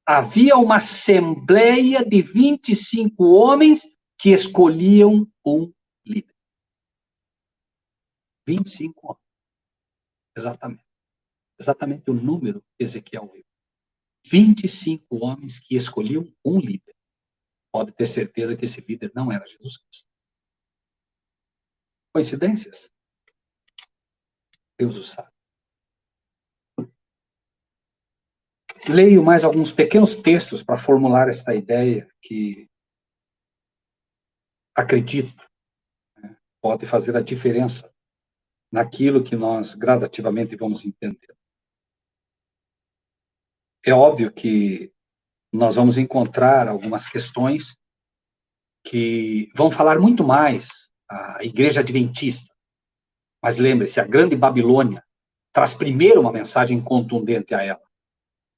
S3: havia uma assembleia de 25 homens que escolhiam um líder. 25 homens. Exatamente. Exatamente o número que Ezequiel viu. 25 homens que escolhiam um líder. Pode ter certeza que esse líder não era Jesus Cristo. Coincidências? Deus o sabe. Leio mais alguns pequenos textos para formular esta ideia que acredito pode fazer a diferença naquilo que nós gradativamente vamos entender. É óbvio que nós vamos encontrar algumas questões que vão falar muito mais a Igreja Adventista, Mas lembre-se, a grande Babilônia traz primeiro uma mensagem contundente a ela,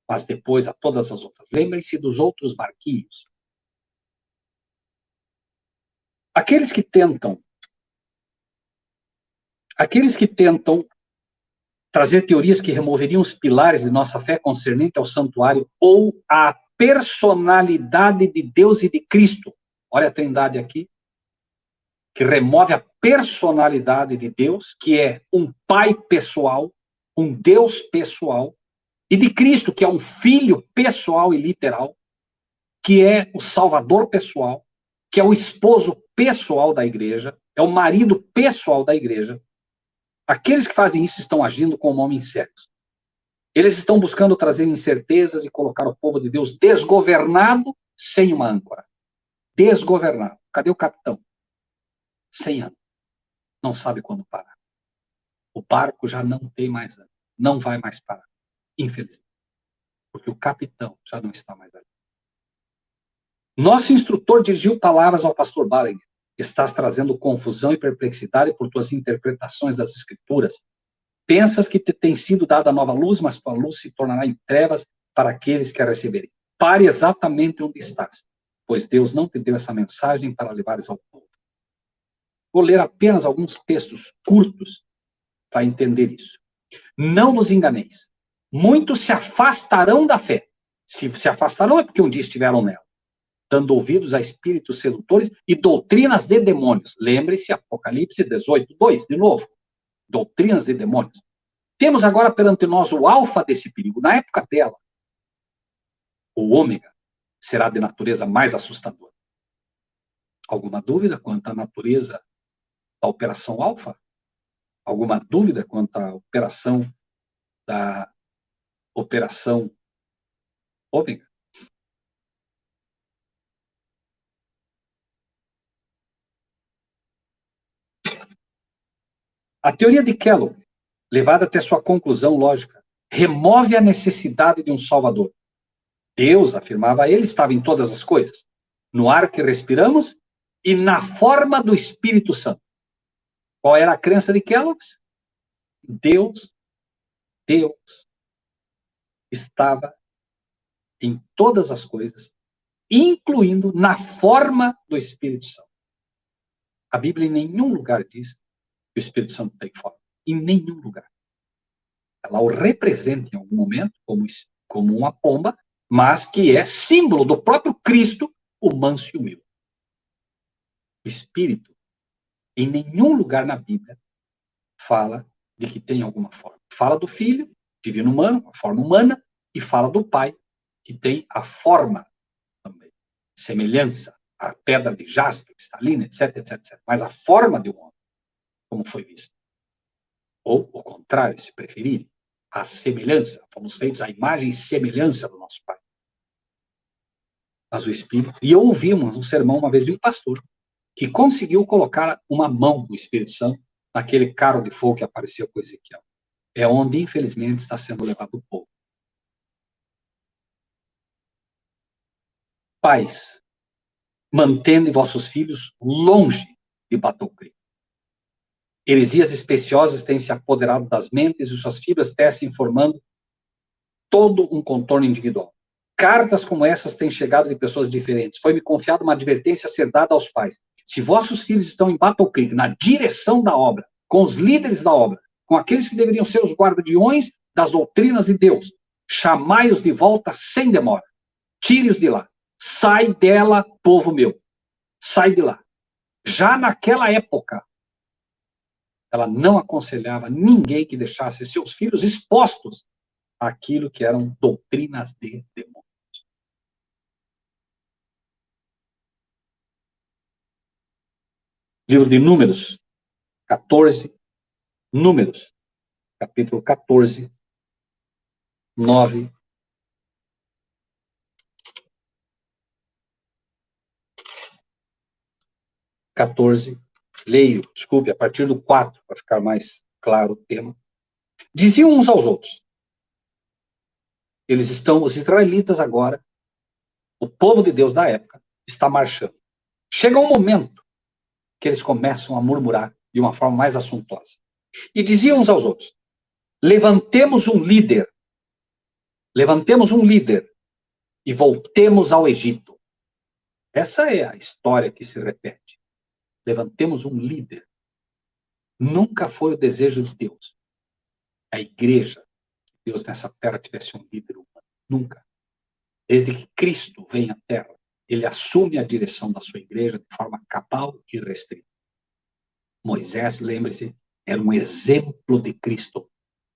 S3: mas depois a todas as outras. Lembrem-se dos outros barquinhos. Aqueles que tentam trazer teorias que removeriam os pilares de nossa fé concernente ao santuário ou à personalidade de Deus e de Cristo. Olha a trindade aqui, que remove a personalidade de Deus, que é um Pai pessoal, um Deus pessoal, e de Cristo, que é um Filho pessoal e literal, que é o Salvador pessoal, que é o esposo pessoal da igreja, é o marido pessoal da igreja. Aqueles que fazem isso estão agindo como homens cegos. Eles estão buscando trazer incertezas e colocar o povo de Deus desgovernado, sem uma âncora. Desgovernado. Cadê o capitão? Sem âncora. Não sabe quando parar. O barco já não tem mais âncora. Não vai mais parar. Infelizmente. Porque o capitão já não está mais ali. Nosso instrutor dirigiu palavras ao pastor Balenger. Estás trazendo confusão e perplexidade por tuas interpretações das Escrituras. Pensas que te tem sido dada nova luz, mas tua luz se tornará em trevas para aqueles que a receberem. Pare exatamente onde estás, pois Deus não te deu essa mensagem para levares ao povo. Vou ler apenas alguns textos curtos para entender isso. Não vos enganeis. Muitos se afastarão da fé. Se afastarão é porque um dia estiveram nela, dando ouvidos a espíritos sedutores e doutrinas de demônios. Lembre-se, Apocalipse 18:2, de novo. Doutrinas de demônios. Temos agora perante nós o alfa desse perigo. Na época dela, o ômega será de natureza mais assustadora. Alguma dúvida quanto à natureza da operação alfa? Alguma dúvida quanto à operação da operação ômega? A teoria de Kellogg, levada até sua conclusão lógica, remove a necessidade de um Salvador. Deus, afirmava ele, estava em todas as coisas, no ar que respiramos e na forma do Espírito Santo. Qual era a crença de Kellogg? Deus estava em todas as coisas, incluindo na forma do Espírito Santo. A Bíblia em nenhum lugar diz que o Espírito Santo tem forma. Em nenhum lugar. Ela o representa em algum momento como uma pomba, mas que é símbolo do próprio Cristo, o manso e humilde. O Espírito, em nenhum lugar na Bíblia, fala de que tem alguma forma. Fala do Filho, divino humano, a forma humana, e fala do Pai, que tem a forma também, semelhança, a pedra de jaspe, cristalina, etc, etc, etc. Mas a forma de um homem, como foi visto. Ou, o contrário, se preferir, a semelhança. Fomos feitos à imagem e semelhança do nosso Pai. Mas o Espírito... E eu ouvi um sermão uma vez de um pastor que conseguiu colocar uma mão do Espírito Santo naquele carro de fogo que apareceu com Ezequiel. É onde, infelizmente, está sendo levado o povo. Pais, mantende vossos filhos longe de Batocri. Heresias especiosas têm se apoderado das mentes e suas fibras tecem formando todo um contorno individual. Cartas como essas têm chegado de pessoas diferentes. Foi-me confiada uma advertência a ser dada aos pais. Se vossos filhos estão em Battle Creek, na direção da obra, com os líderes da obra, com aqueles que deveriam ser os guardiões das doutrinas de Deus, chamai-os de volta sem demora. Tire-os de lá. Sai dela, povo meu. Sai de lá. Já naquela época, ela não aconselhava ninguém que deixasse seus filhos expostos àquilo que eram doutrinas de demônios. Livro de Números, 14, Números, capítulo 14, 9. Leio, desculpe, a partir do 4, para ficar mais claro o tema. Diziam uns aos outros. Eles estão, os israelitas agora, o povo de Deus da época, está marchando. Chega um momento que eles começam a murmurar de uma forma mais assuntosa. E diziam uns aos outros: levantemos um líder e voltemos ao Egito. Essa é a história que se repete. Levantemos um líder. Nunca foi o desejo de Deus. A igreja, Deus nessa terra tivesse um líder humano. Nunca. Desde que Cristo vem à terra, ele assume a direção da sua igreja de forma cabal e restrita. Moisés, lembre-se, era um exemplo de Cristo.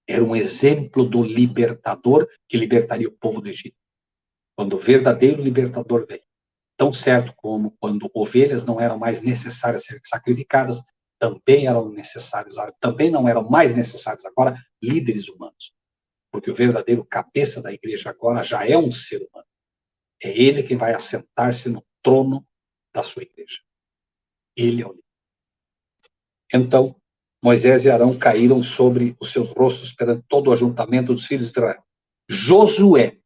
S3: Era um exemplo do libertador que libertaria o povo do Egito. Quando o verdadeiro libertador veio. Tão certo como quando ovelhas não eram mais necessárias ser sacrificadas, também não eram mais necessários agora líderes humanos. Porque o verdadeiro cabeça da igreja agora já é um ser humano. É ele quem vai assentar-se no trono da sua igreja. Ele é o líder. Então, Moisés e Arão caíram sobre os seus rostos perante todo o ajuntamento dos filhos de Israel. Josué,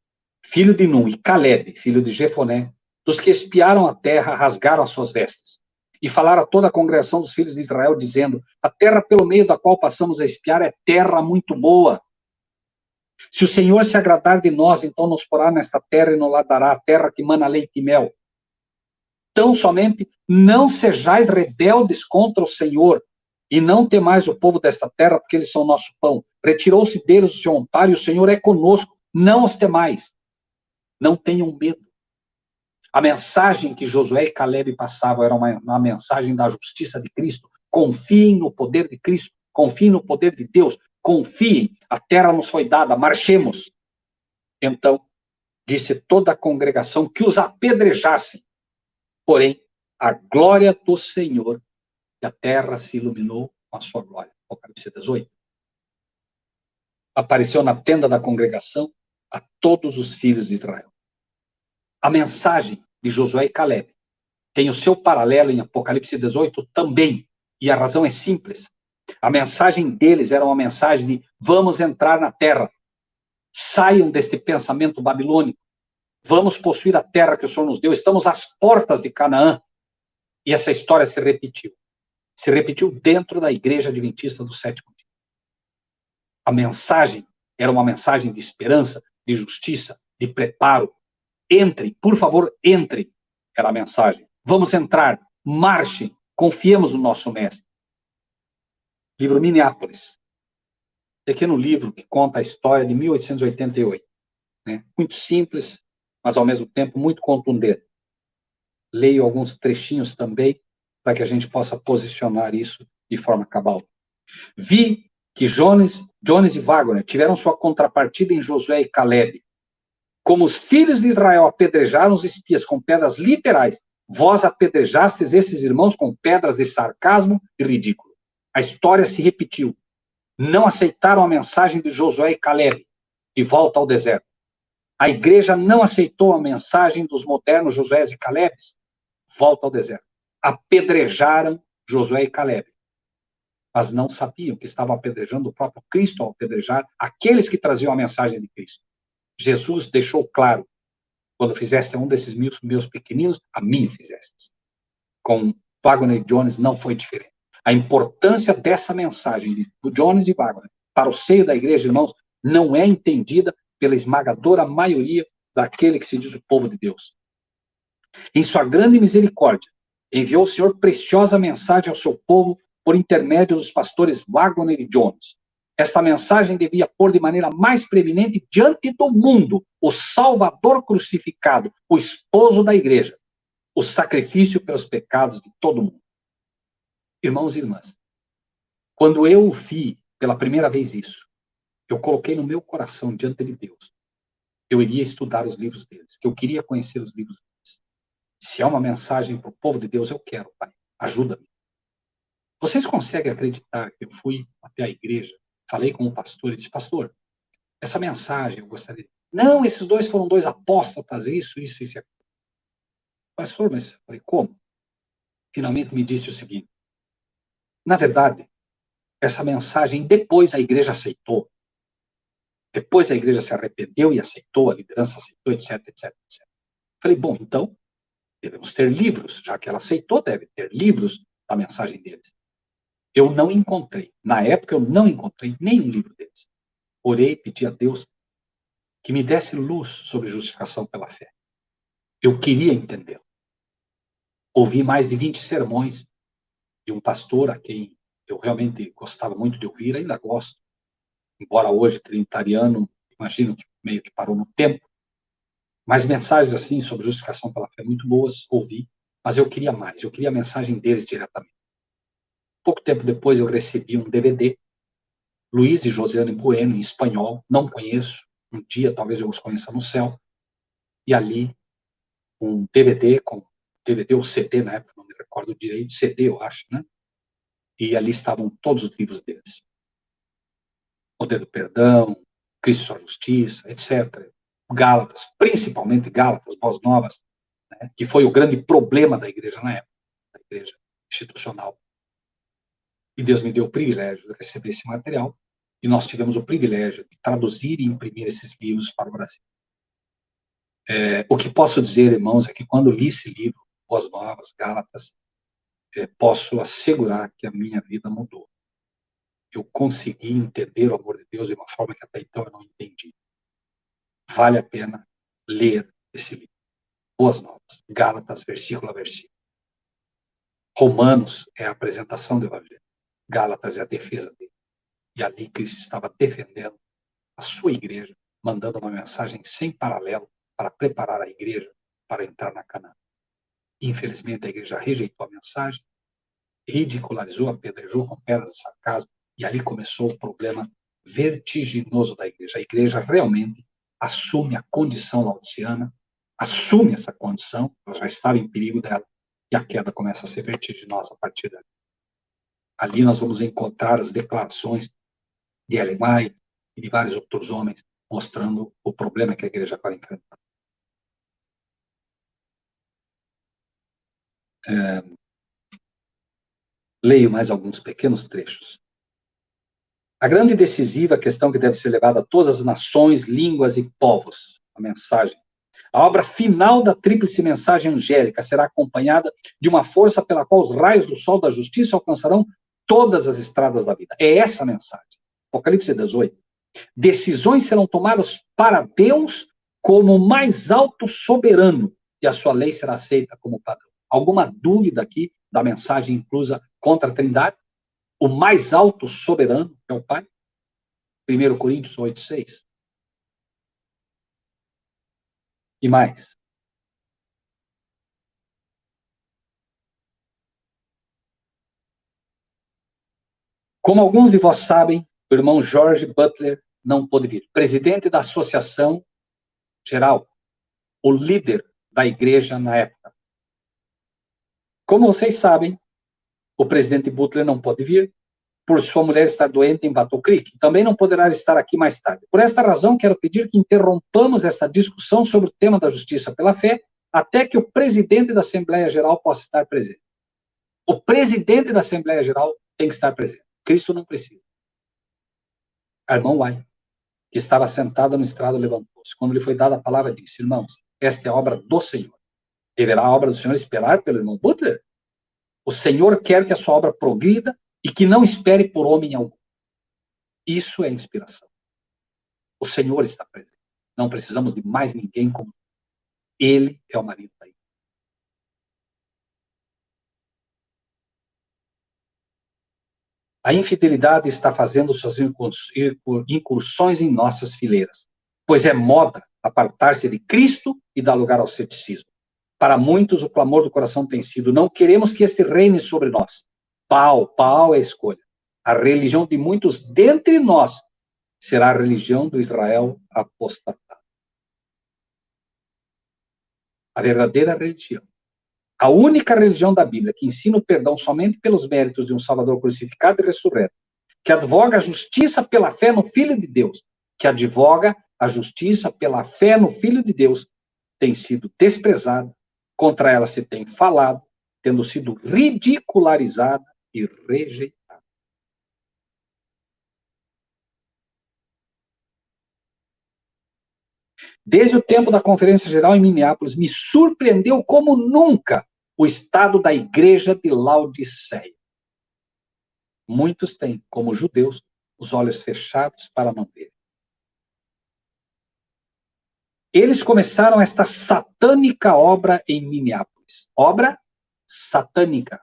S3: filho de Nun, e Calebe, filho de Jefoné, dos que espiaram a terra, rasgaram as suas vestes. E falaram a toda a congregação dos filhos de Israel, dizendo: a terra pelo meio da qual passamos a espiar é terra muito boa. Se o Senhor se agradar de nós, então nos porá nesta terra e nos lá dará a terra que mana leite e mel. Tão somente não sejais rebeldes contra o Senhor, e não temais o povo desta terra, porque eles são nosso pão. Retirou-se deles o seu amparo, e o Senhor é conosco. Não os temais. Não tenham medo. A mensagem que Josué e Calebe passavam era uma mensagem da justiça de Cristo. Confiem no poder de Cristo. Confiem no poder de Deus. Confiem. A terra nos foi dada. Marchemos. Então, disse toda a congregação que os apedrejassem. Porém, a glória do Senhor, e a terra se iluminou com a sua glória. Apocalipse 18. Apareceu na tenda da congregação a todos os filhos de Israel. A mensagem de Josué e Calebe tem o seu paralelo em Apocalipse 18 também, e a razão é simples. A mensagem deles era uma mensagem de: vamos entrar na terra, saiam deste pensamento babilônico, vamos possuir a terra que o Senhor nos deu, estamos às portas de Canaã. E essa história se repetiu. Se repetiu dentro da igreja adventista do sétimo dia. A mensagem era uma mensagem de esperança, de justiça, de preparo. Entrem, por favor, entrem. Era a mensagem. Vamos entrar, marchem, confiemos no nosso mestre. Livro Minneapolis. Pequeno livro que conta a história de 1888. Né? Muito simples, mas ao mesmo tempo muito contundente. Leio alguns trechinhos também, para que a gente possa posicionar isso de forma cabal. Vi que Jones e Wagner tiveram sua contrapartida em Josué e Calebe. Como os filhos de Israel apedrejaram os espias com pedras literais, vós apedrejastes esses irmãos com pedras de sarcasmo e ridículo. A história se repetiu. Não aceitaram a mensagem de Josué e Calebe, de volta ao deserto. A igreja não aceitou a mensagem dos modernos Josué e Calebe, volta ao deserto. Apedrejaram Josué e Calebe, mas não sabiam que estavam apedrejando o próprio Cristo ao apedrejar aqueles que traziam a mensagem de Cristo. Jesus deixou claro: quando fizeste a um desses meus pequeninos, a mim fizeste. Com Wagner e Jones não foi diferente. A importância dessa mensagem de Jones e Wagner para o seio da igreja, irmãos, não é entendida pela esmagadora maioria daquele que se diz o povo de Deus. Em sua grande misericórdia, enviou o Senhor preciosa mensagem ao seu povo por intermédio dos pastores Wagner e Jones. Esta mensagem devia pôr de maneira mais preeminente diante do mundo o Salvador crucificado, o esposo da igreja, o sacrifício pelos pecados de todo mundo. Irmãos e irmãs, quando eu vi pela primeira vez isso, eu coloquei no meu coração diante de Deus, eu iria estudar os livros deles, que eu queria conhecer os livros deles. Se é uma mensagem para o povo de Deus, eu quero, Pai, ajuda-me. Vocês conseguem acreditar que eu fui até a igreja, falei com o pastor e disse: pastor, essa mensagem eu gostaria... Não, esses dois foram dois apóstatas, isso e aquilo. Pastor, mas eu falei: como? Finalmente me disse o seguinte: na verdade, essa mensagem depois a igreja aceitou. Depois a igreja se arrependeu e aceitou, a liderança aceitou, etc, etc, etc. Falei: bom, então, devemos ter livros, já que ela aceitou, deve ter livros da mensagem deles. Eu não encontrei. Na época, eu não encontrei nenhum livro deles. Orei, pedi a Deus que me desse luz sobre justificação pela fé. Eu queria entendê-lo. Ouvi mais de 20 sermões de um pastor a quem eu realmente gostava muito de ouvir, ainda gosto, embora hoje trinitariano, imagino que meio que parou no tempo, mas mensagens assim sobre justificação pela fé muito boas, ouvi, mas eu queria mais, eu queria a mensagem deles diretamente. Pouco tempo depois eu recebi um DVD, Luiz e Josiane Bueno, em espanhol, não conheço, um dia talvez eu os conheça no céu, e ali um DVD, ou CD na época, não me recordo direito, CD eu acho, né? E ali estavam todos os livros deles. Poder do Perdão, Cristo e Sua Justiça, etc. Gálatas, principalmente Gálatas, Boas Novas, né? Que foi o grande problema da igreja na época, da igreja institucional. E Deus me deu o privilégio de receber esse material, e nós tivemos o privilégio de traduzir e imprimir esses livros para o Brasil. O que posso dizer, irmãos, é que quando li esse livro, Boas Novas, Gálatas, posso assegurar que a minha vida mudou. Eu consegui entender o amor de Deus de uma forma que até então eu não entendi. Vale a pena ler esse livro. Boas Novas, Gálatas, versículo a versículo. Romanos é a apresentação do Evangelho. Gálatas é a defesa dele. E ali Cristo estava defendendo a sua igreja, mandando uma mensagem sem paralelo para preparar a igreja para entrar na Canaã. Infelizmente, a igreja rejeitou a mensagem, ridicularizou, apedrejou com pedras de sarcasmo, e ali começou o problema vertiginoso da igreja. A igreja realmente assume a condição laodiceana, assume essa condição, ela já estava em perigo dela, e a queda começa a ser vertiginosa a partir dali. Ali nós vamos encontrar as declarações de Ellen White e de vários outros homens, mostrando o problema que a igreja está enfrentando. Leio mais alguns pequenos trechos. A grande e decisiva questão que deve ser levada a todas as nações, línguas e povos. A mensagem. A obra final da tríplice mensagem angélica será acompanhada de uma força pela qual os raios do sol da justiça alcançarão todas as estradas da vida. É essa a mensagem. Apocalipse 18. Decisões serão tomadas para Deus como o mais alto soberano, e a sua lei será aceita como padrão. Alguma dúvida aqui da mensagem inclusa contra a Trindade? O mais alto soberano é o Pai? 1 Coríntios 8:6. E mais. Como alguns de vós sabem, o irmão George Butler não pôde vir. Presidente da Associação Geral, o líder da igreja na época. Como vocês sabem, o presidente Butler não pode vir por sua mulher estar doente em Battle Creek. Também não poderá estar aqui mais tarde. Por esta razão, quero pedir que interrompamos esta discussão sobre o tema da justiça pela fé até que o presidente da Assembleia Geral possa estar presente. O presidente da Assembleia Geral tem que estar presente. Cristo não precisa. A irmã White, que estava sentada no estrado, levantou-se. Quando lhe foi dada a palavra, disse: irmãos, esta é a obra do Senhor. Deverá a obra do Senhor esperar pelo irmão Butler? O Senhor quer que a sua obra progrida e que não espere por homem algum. Isso é inspiração. O Senhor está presente. Não precisamos de mais ninguém como Ele é o marido da igreja. A infidelidade está fazendo suas incursões em nossas fileiras, pois é moda apartar-se de Cristo e dar lugar ao ceticismo. Para muitos, o clamor do coração tem sido: não queremos que este reine sobre nós. Baal é a escolha. A religião de muitos dentre nós será a religião do Israel apostatado. A verdadeira religião, a única religião da Bíblia que ensina o perdão somente pelos méritos de um Salvador crucificado e ressurreto, que advoga a justiça pela fé no Filho de Deus, que advoga a justiça pela fé no Filho de Deus, tem sido desprezada, contra ela se tem falado, tendo sido ridicularizada e rejeitada. Desde o tempo da Conferência Geral em Minneapolis, me surpreendeu como nunca o estado da igreja de Laodiceia. muitos têm, como judeus, os olhos fechados para não ver. Eles começaram esta satânica obra em Minneapolis. Obra satânica.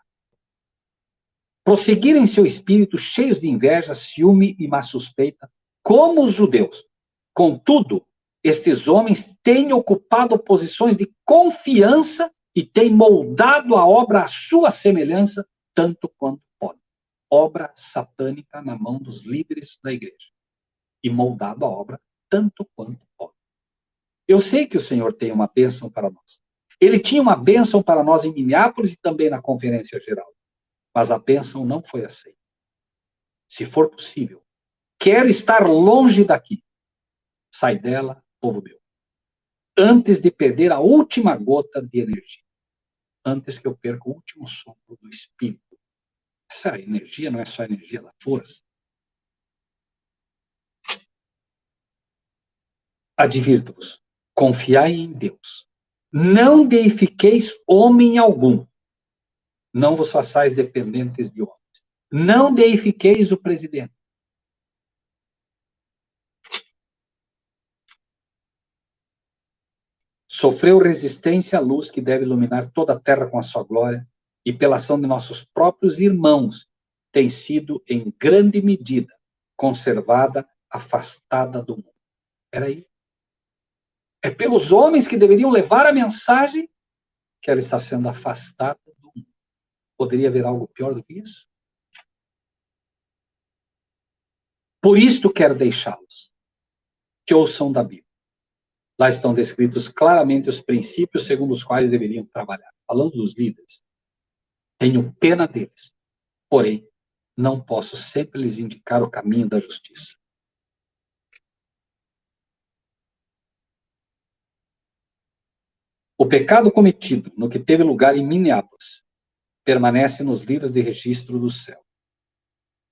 S3: Prosseguiram em seu espírito, cheios de inveja, ciúme e má suspeita, como os judeus. Contudo, estes homens têm ocupado posições de confiança e têm moldado a obra à sua semelhança, tanto quanto podem. Obra satânica na mão dos líderes da igreja. E moldado a obra tanto quanto pode. Eu sei que o Senhor tem uma bênção para nós. Ele tinha uma bênção para nós em Minneapolis e também na Conferência Geral. Mas a bênção não foi aceita. Se for possível, quero estar longe daqui. Sai dela, povo meu. Antes de perder a última gota de energia. Antes que eu perca o último sopro do Espírito. Essa energia não é só a energia da força. Advirto-vos. Confiai em Deus. Não deifiqueis homem algum. Não vos façais dependentes de homens. Não deifiqueis o presidente. Sofreu resistência à luz que deve iluminar toda a terra com a sua glória, e pela ação de nossos próprios irmãos, tem sido, em grande medida, conservada, afastada do mundo. Peraí. É pelos homens que deveriam levar a mensagem que ela está sendo afastada do mundo. Poderia haver algo pior do que isso? Por isto quero deixá-los, que ouçam da Bíblia. Lá estão descritos claramente os princípios segundo os quais deveriam trabalhar. Falando dos líderes, tenho pena deles, porém, não posso sempre lhes indicar o caminho da justiça. O pecado cometido no que teve lugar em Minneapolis permanece nos livros de registro do céu,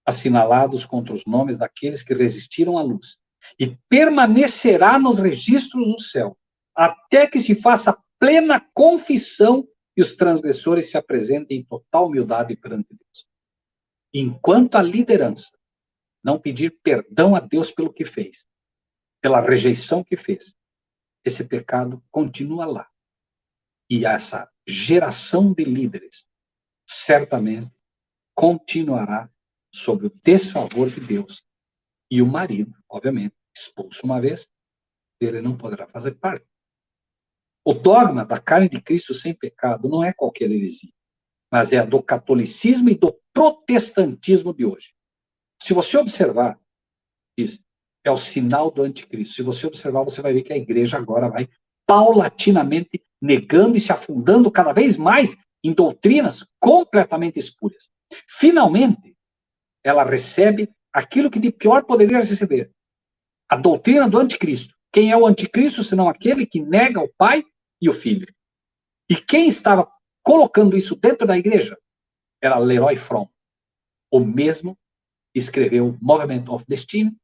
S3: assinalados contra os nomes daqueles que resistiram à luz, e permanecerá nos registros do céu, até que se faça plena confissão e os transgressores se apresentem em total humildade perante Deus. Enquanto a liderança não pedir perdão a Deus pelo que fez, pela rejeição que fez, esse pecado continua lá. E essa geração de líderes certamente continuará sob o desfavor de Deus. E o marido, obviamente, expulso uma vez, ele não poderá fazer parte. O dogma da carne de Cristo sem pecado não é qualquer heresia, mas é a do catolicismo e do protestantismo de hoje. Se você observar, isso é o sinal do anticristo. Se você observar, você vai ver que a igreja agora vai paulatinamente negando e se afundando cada vez mais em doutrinas completamente espúrias. Finalmente, ela recebe aquilo que de pior poderia receber. A doutrina do anticristo. Quem é o anticristo, senão aquele que nega o Pai e o Filho? E quem estava colocando isso dentro da igreja? Era Leroy Fromm. O mesmo escreveu Movement of Destiny,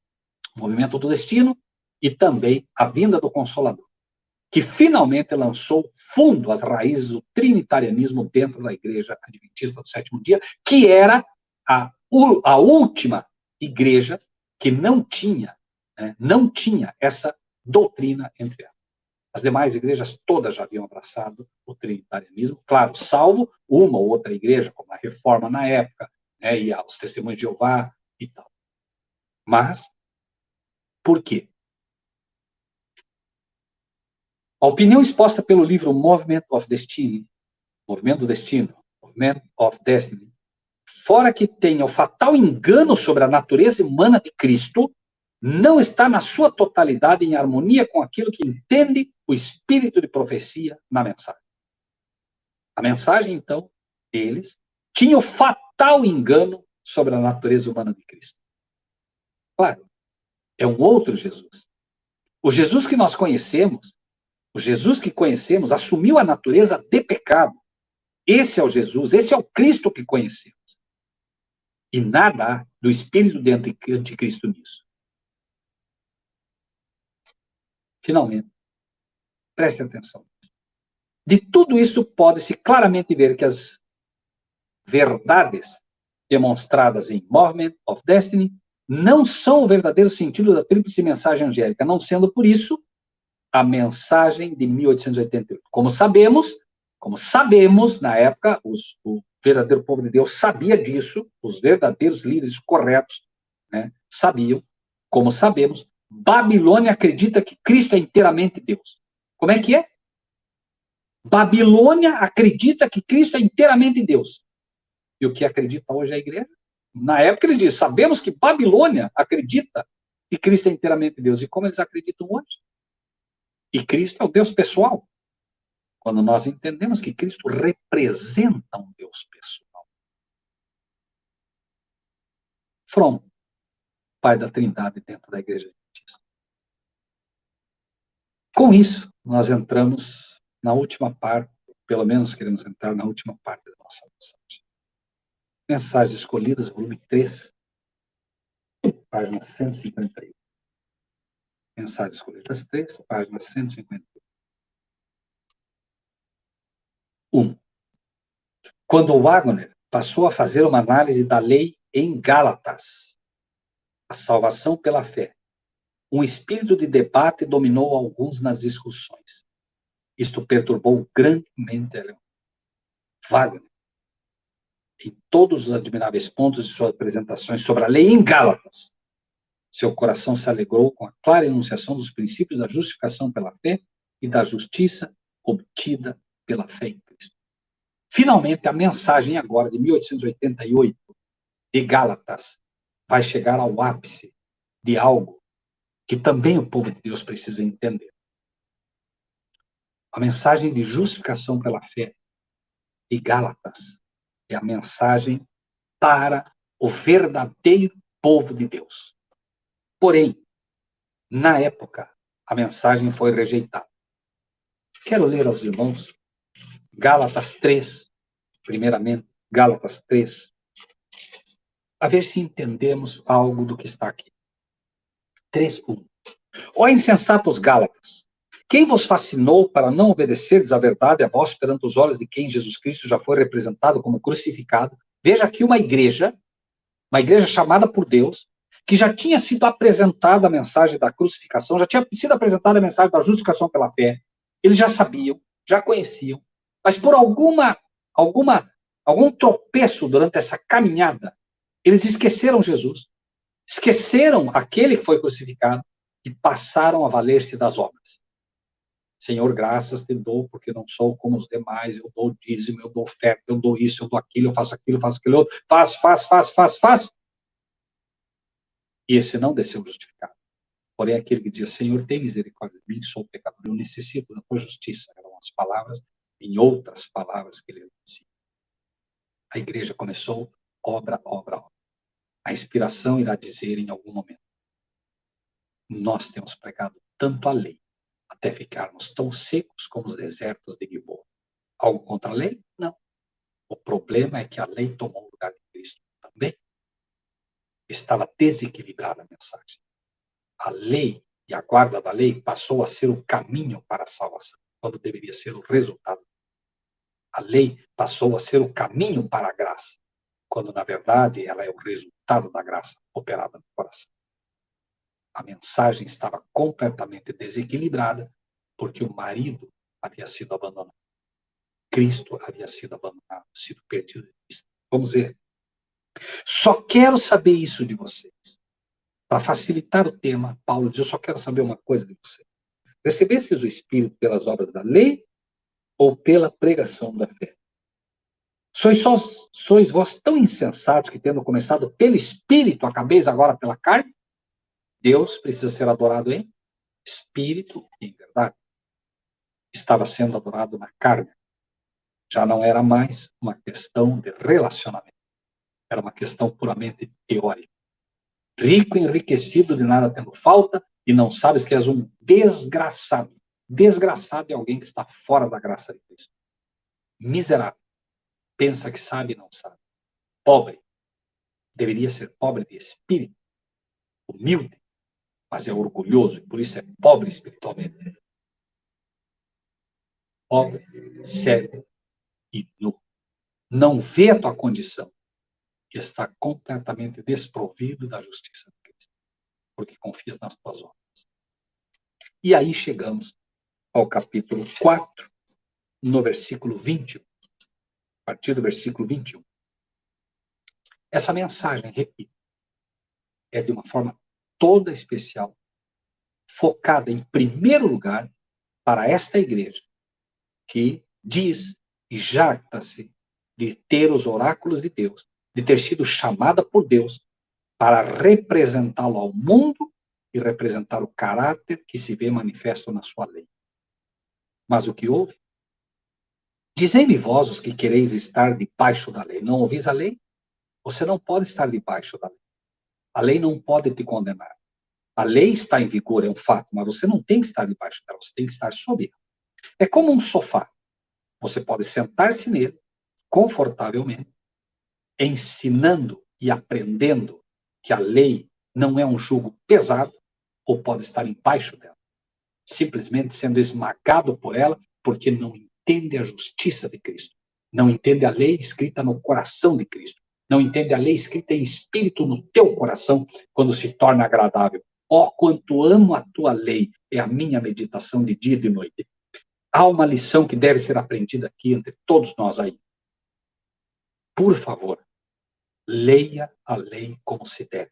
S3: Movimento do Destino, e também A Vinda do Consolador, que finalmente lançou fundo as raízes do trinitarianismo dentro da igreja adventista do sétimo dia, que era a última igreja que não tinha essa doutrina entre elas. As demais igrejas todas já haviam abraçado o trinitarianismo, claro, salvo uma ou outra igreja, como a Reforma na época, e os Testemunhos de Jeová e tal. Mas, por quê? A opinião exposta pelo livro Movement of Destiny, Movimento do Destino, Movement of Destiny, fora que tenha o fatal engano sobre a natureza humana de Cristo, não está na sua totalidade em harmonia com aquilo que entende o espírito de profecia na mensagem. A mensagem, então, deles, tinha o fatal engano sobre a natureza humana de Cristo. Claro, é um outro Jesus. O Jesus que nós conhecemos, assumiu a natureza de pecado. Esse é o Jesus, esse é o Cristo que conhecemos. E nada há do espírito de anticristo nisso. Finalmente, preste atenção. De tudo isso pode-se claramente ver que as verdades demonstradas em Movement of Destiny, não são o verdadeiro sentido da tríplice mensagem angélica, não sendo, por isso, a mensagem de 1888. Como sabemos, na época, o verdadeiro povo de Deus sabia disso, os verdadeiros líderes corretos, né, sabiam, como sabemos, Babilônia acredita que Cristo é inteiramente Deus. Como é que é? Babilônia acredita que Cristo é inteiramente Deus. E o que acredita hoje a igreja? Na época eles dizem, sabemos que Babilônia acredita que Cristo é inteiramente Deus. E como eles acreditam hoje? E Cristo é o Deus pessoal. Quando nós entendemos que Cristo representa um Deus pessoal. From, Pai da Trindade dentro da Igreja Adventista. Com isso, nós entramos na última parte, pelo menos queremos entrar na última parte da nossa mensagem. Mensagens Escolhidas, volume 3, página 151. Mensagens Escolhidas 3, página 151. 1. Quando Wagner passou a fazer uma análise da lei em Gálatas, a salvação pela fé, um espírito de debate dominou alguns nas discussões. Isto perturbou grandemente Wagner. Em todos os admiráveis pontos de suas apresentações sobre a lei em Gálatas, seu coração se alegrou com a clara enunciação dos princípios da justificação pela fé e da justiça obtida pela fé em Cristo. Finalmente, a mensagem agora de 1888 de Gálatas vai chegar ao ápice de algo que também o povo de Deus precisa entender. A mensagem de justificação pela fé de Gálatas é a mensagem para o verdadeiro povo de Deus. Porém, na época, a mensagem foi rejeitada. Quero ler aos irmãos Gálatas 3, primeiramente, Gálatas 3, a ver se entendemos algo do que está aqui. 3:1. Ó insensatos Gálatas, quem vos fascinou para não obedecerdes à verdade a vós perante os olhos de quem Jesus Cristo já foi representado como crucificado? Veja aqui uma igreja chamada por Deus, que já tinha sido apresentada a mensagem da crucificação, já tinha sido apresentada a mensagem da justificação pela fé. Eles já sabiam, já conheciam, mas por algum tropeço durante essa caminhada, eles esqueceram Jesus, esqueceram aquele que foi crucificado e passaram a valer-se das obras. Senhor, graças te dou, porque não sou como os demais, eu dou dízimo, eu dou oferta, eu dou isso, eu dou aquilo, eu faço aquilo outro, faço. E esse não desceu justificado. Porém, aquele que dizia, Senhor, tem misericórdia de mim, sou pecador, eu necessito da tua justiça. Eram as palavras, em outras palavras que ele dizia. A igreja começou obra. A inspiração irá dizer em algum momento. Nós temos pregado tanto a lei, até ficarmos tão secos como os desertos de Gilboa. Algo contra a lei? Não. O problema é que a lei tomou o lugar de Cristo também. Estava desequilibrada a mensagem. A lei e a guarda da lei passou a ser o caminho para a salvação, quando deveria ser o resultado. A lei passou a ser o caminho para a graça, quando, na verdade, ela é o resultado da graça operada no coração. A mensagem estava completamente desequilibrada, porque o marido havia sido abandonado. Cristo havia sido abandonado, sido perdido de vista. Vamos ver. Só quero saber isso de vocês. Para facilitar o tema, Paulo diz, eu só quero saber uma coisa de vocês. Recebestes o Espírito pelas obras da lei ou pela pregação da fé? Sois vós tão insensatos que, tendo começado pelo Espírito, acabeis agora pela carne? Deus precisa ser adorado em Espírito e em verdade. Estava sendo adorado na carne. Já não era mais uma questão de relacionamento. Era uma questão puramente teórica. Rico, enriquecido, de nada tendo falta, e não sabes que és um desgraçado. Desgraçado é alguém que está fora da graça de Cristo. Miserável. Pensa que sabe e não sabe. Pobre. Deveria ser pobre de espírito. Humilde. Mas é orgulhoso e por isso é pobre espiritualmente. Pobre, cego e nu. Não vê a tua condição. e está completamente desprovido da justiça de Cristo, porque confias nas tuas obras. E aí chegamos ao capítulo 4, no versículo 21. A partir do versículo 21. Essa mensagem, repito, é de uma forma toda especial, focada em primeiro lugar para esta igreja, que diz e jacta-se de ter os oráculos de Deus, de ter sido chamada por Deus para representá-lo ao mundo e representar o caráter que se vê manifesto na sua lei. Mas o que houve? Dizei-me vós os que quereis estar debaixo da lei. Não ouvis a lei? Você não pode estar debaixo da lei. A lei não pode te condenar. A lei está em vigor, é um fato, mas você não tem que estar debaixo dela, você tem que estar sob ela. É como um sofá. Você pode sentar-se nele, confortavelmente, ensinando e aprendendo que a lei não é um jugo pesado, ou pode estar embaixo dela, simplesmente sendo esmagado por ela, porque não entende a justiça de Cristo, não entende a lei escrita no coração de Cristo, não entende a lei escrita em espírito no teu coração, quando se torna agradável. Ó, quanto amo a tua lei, é a minha meditação de dia e de noite. Há uma lição que deve ser aprendida aqui entre todos nós aí. Por favor, leia a lei como se deve,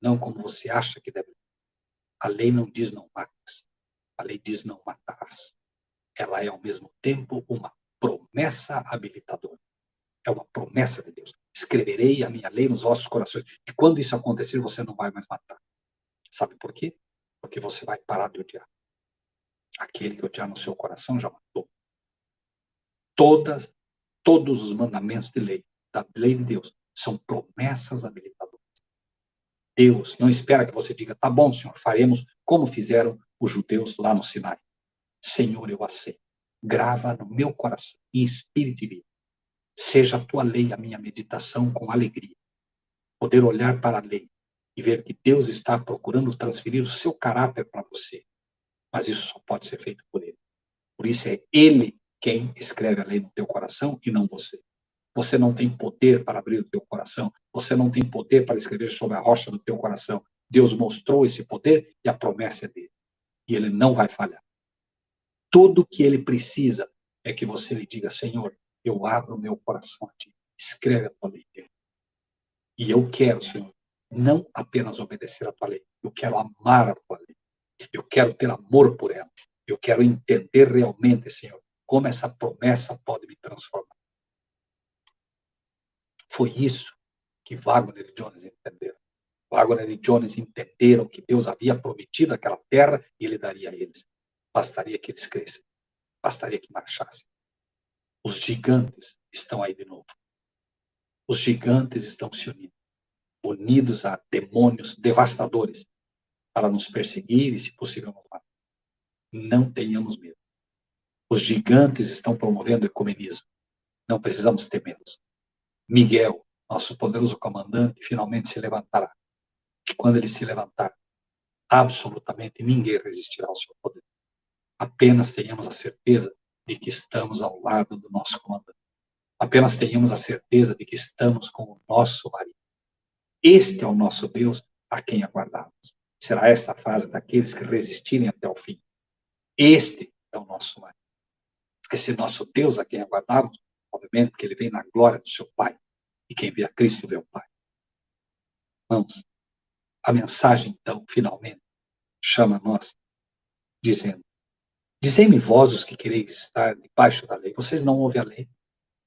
S3: não como você acha que deve. A lei não diz não mates, a lei diz não matarás. Ela é ao mesmo tempo uma promessa habilitadora. É uma promessa de Deus. Escreverei a minha lei nos vossos corações. E quando isso acontecer, você não vai mais matar. Sabe por quê? Porque você vai parar de odiar. Aquele que odiar no seu coração já matou. Todos os mandamentos de lei, da lei de Deus, são promessas habilitadoras. Deus não espera que você diga, tá bom, Senhor, faremos como fizeram os judeus lá no Sinai. Senhor, eu aceito. Grava no meu coração, em espírito e vida. Seja a tua lei a minha meditação com alegria. Poder olhar para a lei e ver que Deus está procurando transferir o seu caráter para você. Mas isso só pode ser feito por Ele. Por isso é Ele quem escreve a lei no teu coração e não você. Você não tem poder para abrir o teu coração. Você não tem poder para escrever sobre a rocha do teu coração. Deus mostrou esse poder e a promessa é dele. E Ele não vai falhar. Tudo o que Ele precisa é que você lhe diga, Senhor, eu abro o meu coração a Ti. Escreve a tua lei. E eu quero, Senhor, não apenas obedecer a tua lei. Eu quero amar a tua lei. Eu quero ter amor por ela. Eu quero entender realmente, Senhor, como essa promessa pode me transformar. Foi isso que Wagner e Jones entenderam. Wagner e Jones entenderam que Deus havia prometido aquela terra e Ele daria a eles. Bastaria que eles crescem. Bastaria que marchassem. Os gigantes estão aí de novo. Os gigantes estão se unindo. Unidos a demônios devastadores para nos perseguir e, se possível, nos matar. Não tenhamos medo. Os gigantes estão promovendo o ecumenismo. Não precisamos temê-los. Miguel, nosso poderoso comandante, finalmente se levantará. E quando ele se levantar, absolutamente ninguém resistirá ao seu poder. Apenas tenhamos a certeza de que estamos ao lado do nosso comandante. Apenas tenhamos a certeza de que estamos com o nosso marido. Este é o nosso Deus a quem aguardamos. Será esta a fase daqueles que resistirem até o fim. Este é o nosso marido. Esse nosso Deus a quem aguardamos, obviamente, porque ele vem na glória do seu Pai. E quem vê a Cristo vê o Pai. Irmãos, a mensagem, então, finalmente, chama nós, dizendo, dizei-me vós os que quereis estar debaixo da lei. Vocês não ouvem a lei.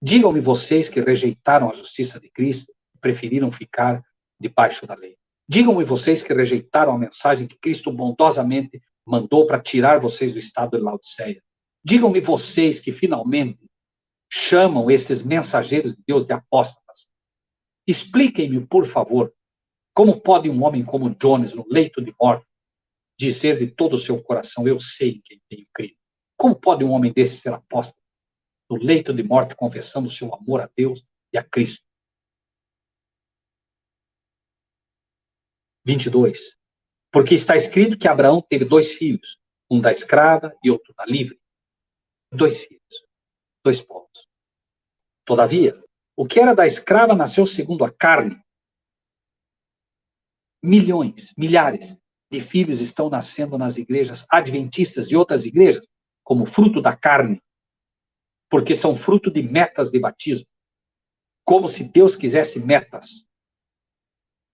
S3: Digam-me vocês que rejeitaram a justiça de Cristo e preferiram ficar debaixo da lei. Digam-me vocês que rejeitaram a mensagem que Cristo bondosamente mandou para tirar vocês do estado de Laodiceia. Digam-me vocês que finalmente chamam esses mensageiros de Deus de apóstatas. Expliquem-me, por favor, como pode um homem como Jones, no leito de morte, dizer de todo o seu coração, eu sei quem tenho crido. Como pode um homem desse ser apóstata? No leito de morte, confessando o seu amor a Deus e a Cristo. 22. Porque está escrito que Abraão teve 2 filhos, um da escrava e outro da livre. 2 filhos, 2 povos. Todavia, O que era da escrava nasceu segundo a carne. Milhões, milhares de filhos estão nascendo nas igrejas adventistas e outras igrejas como fruto da carne, porque são fruto de metas de batismo. Como se Deus quisesse metas.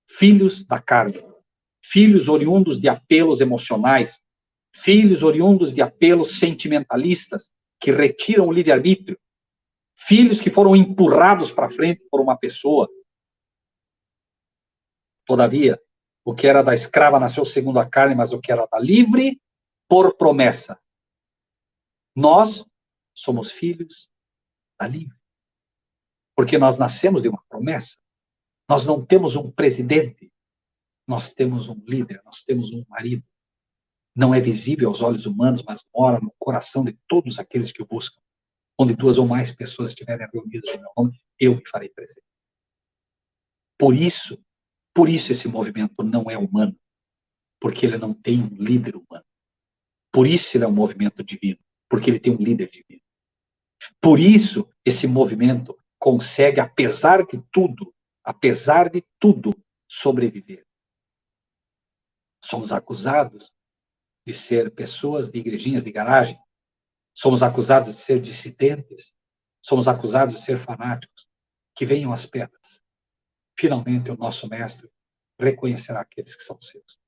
S3: Filhos da carne. Filhos oriundos de apelos emocionais. Filhos oriundos de apelos sentimentalistas, que retiram o livre-arbítrio. Filhos que foram empurrados para frente por uma pessoa. Todavia, o que era da escrava nasceu segundo a carne, mas o que era da livre, por promessa. Nós somos filhos da livre. Porque nós nascemos de uma promessa. Nós não temos um presidente. Nós temos um líder, nós temos um marido. Não é visível aos olhos humanos, mas mora no coração de todos aqueles que o buscam. Onde 2 ou mais pessoas estiverem reunidas em meu nome, eu me farei presente. Por isso esse movimento não é humano. Porque ele não tem um líder humano. Por isso ele é um movimento divino. Porque ele tem um líder divino. Por isso esse movimento consegue, apesar de tudo, sobreviver. Somos acusados de ser pessoas de igrejinhas de garagem. Somos acusados de ser dissidentes. Somos acusados de ser fanáticos. Que venham as pedras. Finalmente o nosso mestre reconhecerá aqueles que são seus.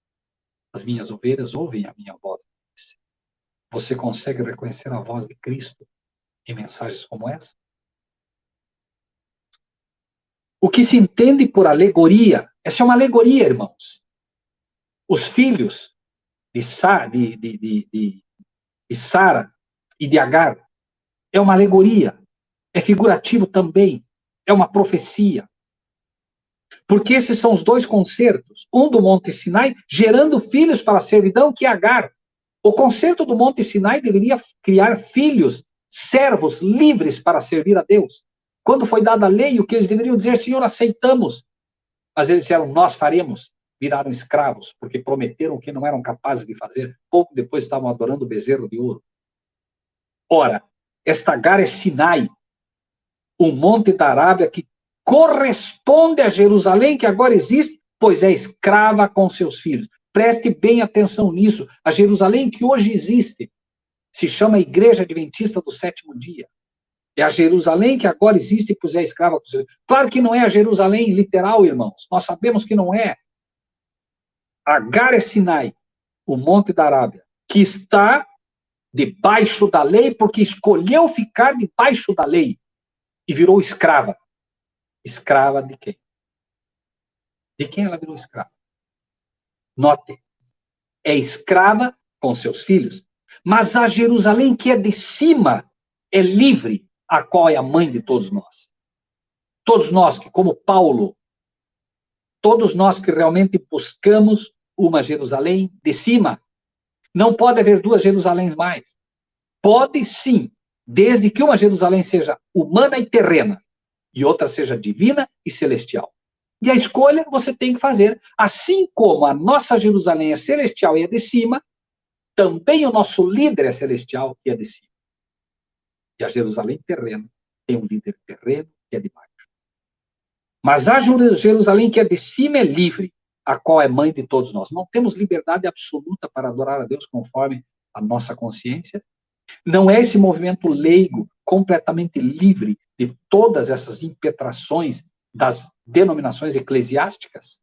S3: As minhas ovelhas ouvem a minha voz. Você consegue reconhecer a voz de Cristo em mensagens como essa? O que se entende por alegoria, essa é uma alegoria, irmãos. Os filhos de Sara e de Agar é uma alegoria, é figurativo também, é uma profecia. Porque esses são os 2 concertos, um do Monte Sinai, gerando filhos para a servidão, que é Agar. O concerto do Monte Sinai deveria criar filhos, servos, livres para servir a Deus. Quando foi dada a lei, o que eles deveriam dizer? Senhor, aceitamos. Mas eles disseram, nós faremos. Viraram escravos, porque prometeram o que não eram capazes de fazer. Pouco depois estavam adorando o bezerro de ouro. Ora, esta Agar é Sinai, o monte da Arábia que corresponde a Jerusalém, que agora existe, pois é escrava com seus filhos. Preste bem atenção nisso. A Jerusalém que hoje existe se chama Igreja Adventista do Sétimo Dia. É a Jerusalém que agora existe, pois é escrava com seus filhos. Claro que não é a Jerusalém literal, irmãos. Nós sabemos que não é. Agar é Sinai, o monte da Arábia, que está debaixo da lei, porque escolheu ficar debaixo da lei e virou escrava. Escrava de quem? De quem ela virou escrava? Note, é escrava com seus filhos, mas a Jerusalém que é de cima é livre, a qual é a mãe de todos nós. Todos nós que, como Paulo, todos nós que realmente buscamos uma Jerusalém de cima. Não pode haver 2 Jerusaléns mais. Pode sim, desde que uma Jerusalém seja humana e terrena, e outra seja divina e celestial. E a escolha você tem que fazer. Assim como a nossa Jerusalém é celestial e é de cima, também o nosso líder é celestial e é de cima. E a Jerusalém terrena tem um líder terreno que é de baixo. Mas a Jerusalém que é de cima é livre, a qual é mãe de todos nós. Não temos liberdade absoluta para adorar a Deus conforme a nossa consciência. Não é esse movimento leigo, completamente livre de todas essas impetrações das denominações eclesiásticas?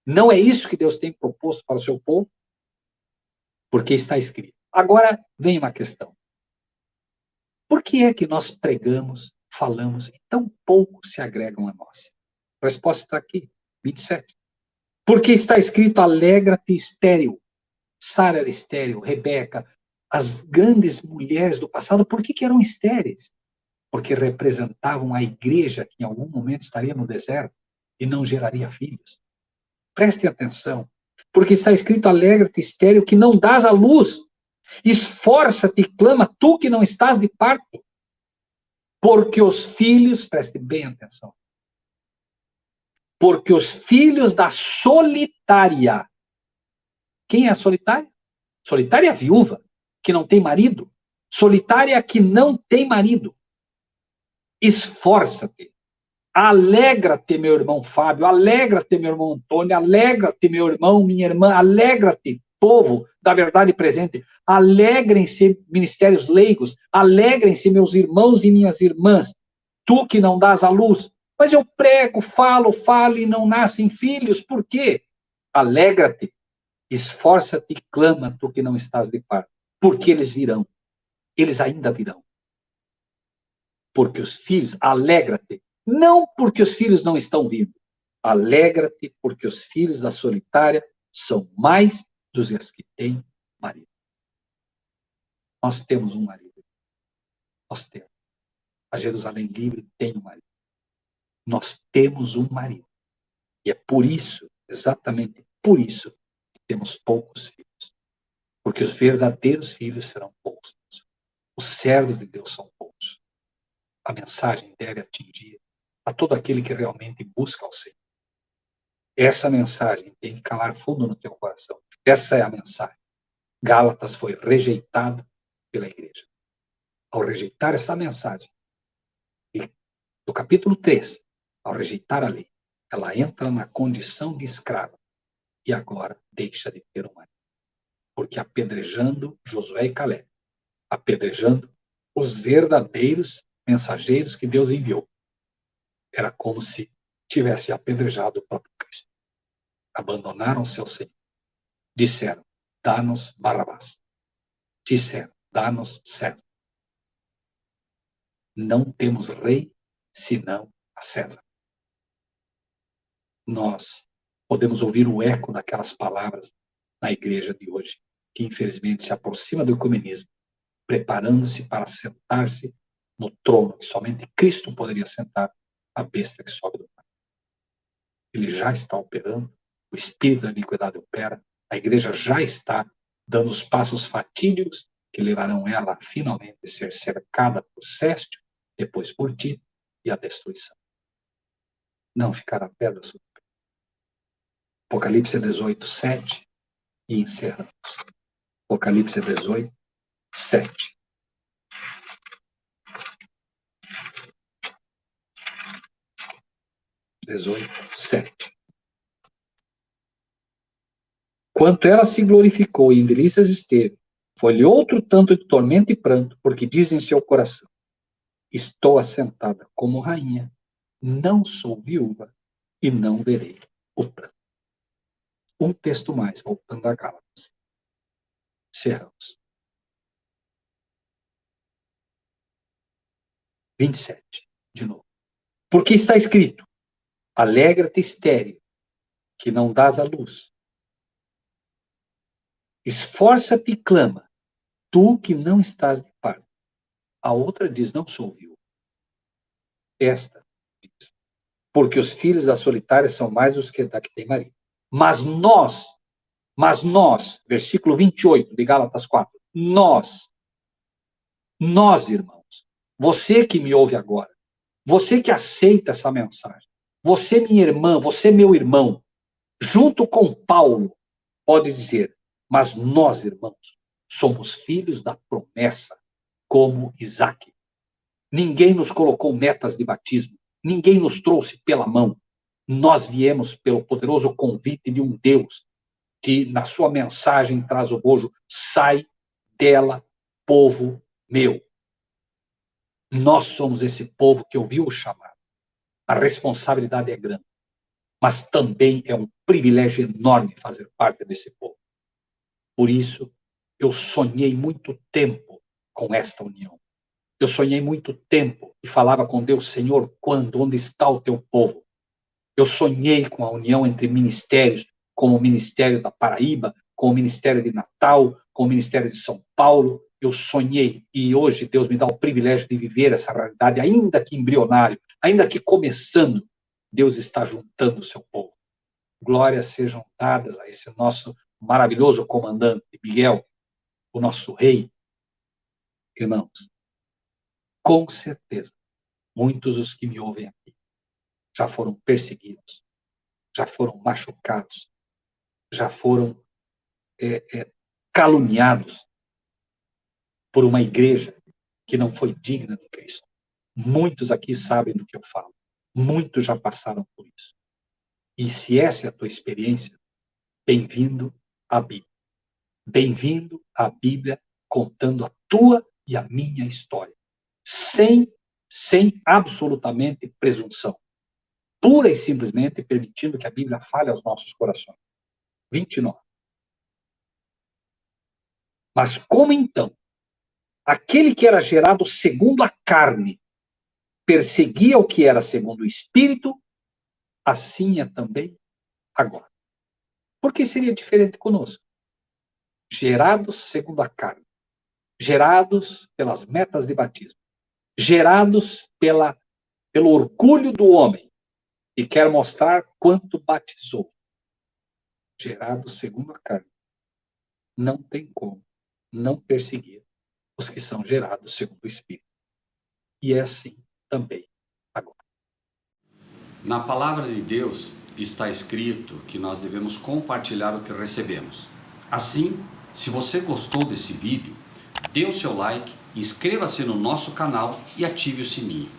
S3: Não é isso que Deus tem proposto para o seu povo? Porque está escrito. Agora vem uma questão. Por que é que nós pregamos, falamos e tão poucos se agregam a nós? A resposta está aqui, 27. Porque está escrito, alegra-te estéril. Sara era estéril, Rebeca, as grandes mulheres do passado, por que eram estéreis? Porque representavam a igreja que em algum momento estaria no deserto e não geraria filhos. Prestem atenção. Porque está escrito, alegra-te estéril, que não dás à luz. Esforça-te e clama, tu que não estás de parto. Porque os filhos, preste bem atenção, porque os filhos da solitária, quem é a solitária? Solitária é a viúva, que não tem marido. Solitária é a que não tem marido. Esforça-te. Alegra-te, meu irmão Fábio, alegra-te, meu irmão Antônio, alegra-te, meu irmão, minha irmã, alegra-te, povo da verdade presente, alegrem-se, ministérios leigos, alegrem-se, meus irmãos e minhas irmãs, tu que não dás a luz, mas eu prego, falo e não nascem filhos, por quê? Alegra-te, esforça-te e clama, tu que não estás de par, porque eles virão, eles ainda virão. Porque os filhos, alegra-te, não porque os filhos não estão vindo, alegra-te porque os filhos da solitária são mais dos que têm marido. Nós temos um marido. Nós temos. A Jerusalém Livre tem um marido. Nós temos um marido. E é por isso, exatamente por isso, que temos poucos filhos. Porque os verdadeiros filhos serão poucos. Os servos de Deus são poucos. A mensagem deve atingir a todo aquele que realmente busca o Senhor. Essa mensagem tem que calar fundo no teu coração. Essa é a mensagem. Gálatas foi rejeitado pela igreja. Ao rejeitar essa mensagem, do capítulo 3, ao rejeitar a lei, ela entra na condição de escrava e agora deixa de ter um marido. Porque apedrejando Josué e Caleb, apedrejando os verdadeiros mensageiros que Deus enviou, era como se tivesse apedrejado o próprio Cristo. Abandonaram seu Senhor. Disseram, dá-nos Barrabás. Disseram, dá-nos César. Não temos rei senão a César. Nós podemos ouvir o eco daquelas palavras na igreja de hoje, que infelizmente se aproxima do ecumenismo, preparando-se para sentar-se no trono que somente Cristo poderia sentar, a besta que sobe do mar. Ele já está operando, o espírito da iniquidade opera, a igreja já está dando os passos fatídicos que levarão ela a finalmente ser cercada por Céstio, depois por Tito e a destruição. Não ficará pedra sobre pedra. Apocalipse 18, 7 e encerramos. Apocalipse 18, 7. Quanto ela se glorificou e em delícias esteve, foi-lhe outro tanto de tormento e pranto, porque diz em seu coração, estou assentada como rainha, não sou viúva e não verei o pranto. Um texto mais, voltando a Gálatas. Cerramos. 27, de novo. Porque está escrito, alegra-te estéril, que não dás a luz. Esforça-te e clama, tu que não estás de parto. A outra diz, não sou viúva. Esta diz, porque os filhos da solitária são mais os que da que tem marido. Mas nós, versículo 28 de Gálatas 4, nós, irmãos, você que me ouve agora, você que aceita essa mensagem, você minha irmã, você meu irmão, junto com Paulo, pode dizer, mas nós, irmãos, somos filhos da promessa, como Isaque. Ninguém nos colocou metas de batismo, ninguém nos trouxe pela mão. Nós viemos pelo poderoso convite de um Deus que, na sua mensagem, traz o bojo, sai dela, povo meu. Nós somos esse povo que ouviu o chamado. A responsabilidade é grande, mas também é um privilégio enorme fazer parte desse povo. Por isso, eu sonhei muito tempo com esta união. Eu sonhei muito tempo e falava com Deus, Senhor, quando? Onde está o teu povo? Eu sonhei com a união entre ministérios, como o Ministério da Paraíba, com o Ministério de Natal, com o Ministério de São Paulo. Eu sonhei e hoje Deus me dá o privilégio de viver essa realidade, ainda que embrionário, ainda que começando, Deus está juntando o seu povo. Glórias sejam dadas a esse nosso maravilhoso comandante, Miguel, o nosso rei. Irmãos, com certeza, muitos dos que me ouvem aqui já foram perseguidos, já foram machucados, já foram caluniados por uma igreja que não foi digna de Cristo. Muitos aqui sabem do que eu falo. Muitos já passaram por isso. E se essa é a tua experiência, bem-vindo à Bíblia. Bem-vindo à Bíblia contando a tua e a minha história. Sem absolutamente presunção. Pura e simplesmente permitindo que a Bíblia fale aos nossos corações. 29. Mas como então aquele que era gerado segundo a carne perseguia o que era segundo o Espírito, assim é também agora. Por que seria diferente conosco? Gerados segundo a carne, gerados pelas metas de batismo, gerados pelo orgulho do homem, e quer mostrar quanto batizou. Gerados segundo a carne. Não tem como não perseguir os que são gerados segundo o Espírito. E é assim também agora.
S1: Na palavra de Deus está escrito que nós devemos compartilhar o que recebemos. Assim, se você gostou desse vídeo, dê o seu like, inscreva-se no nosso canal e ative o sininho.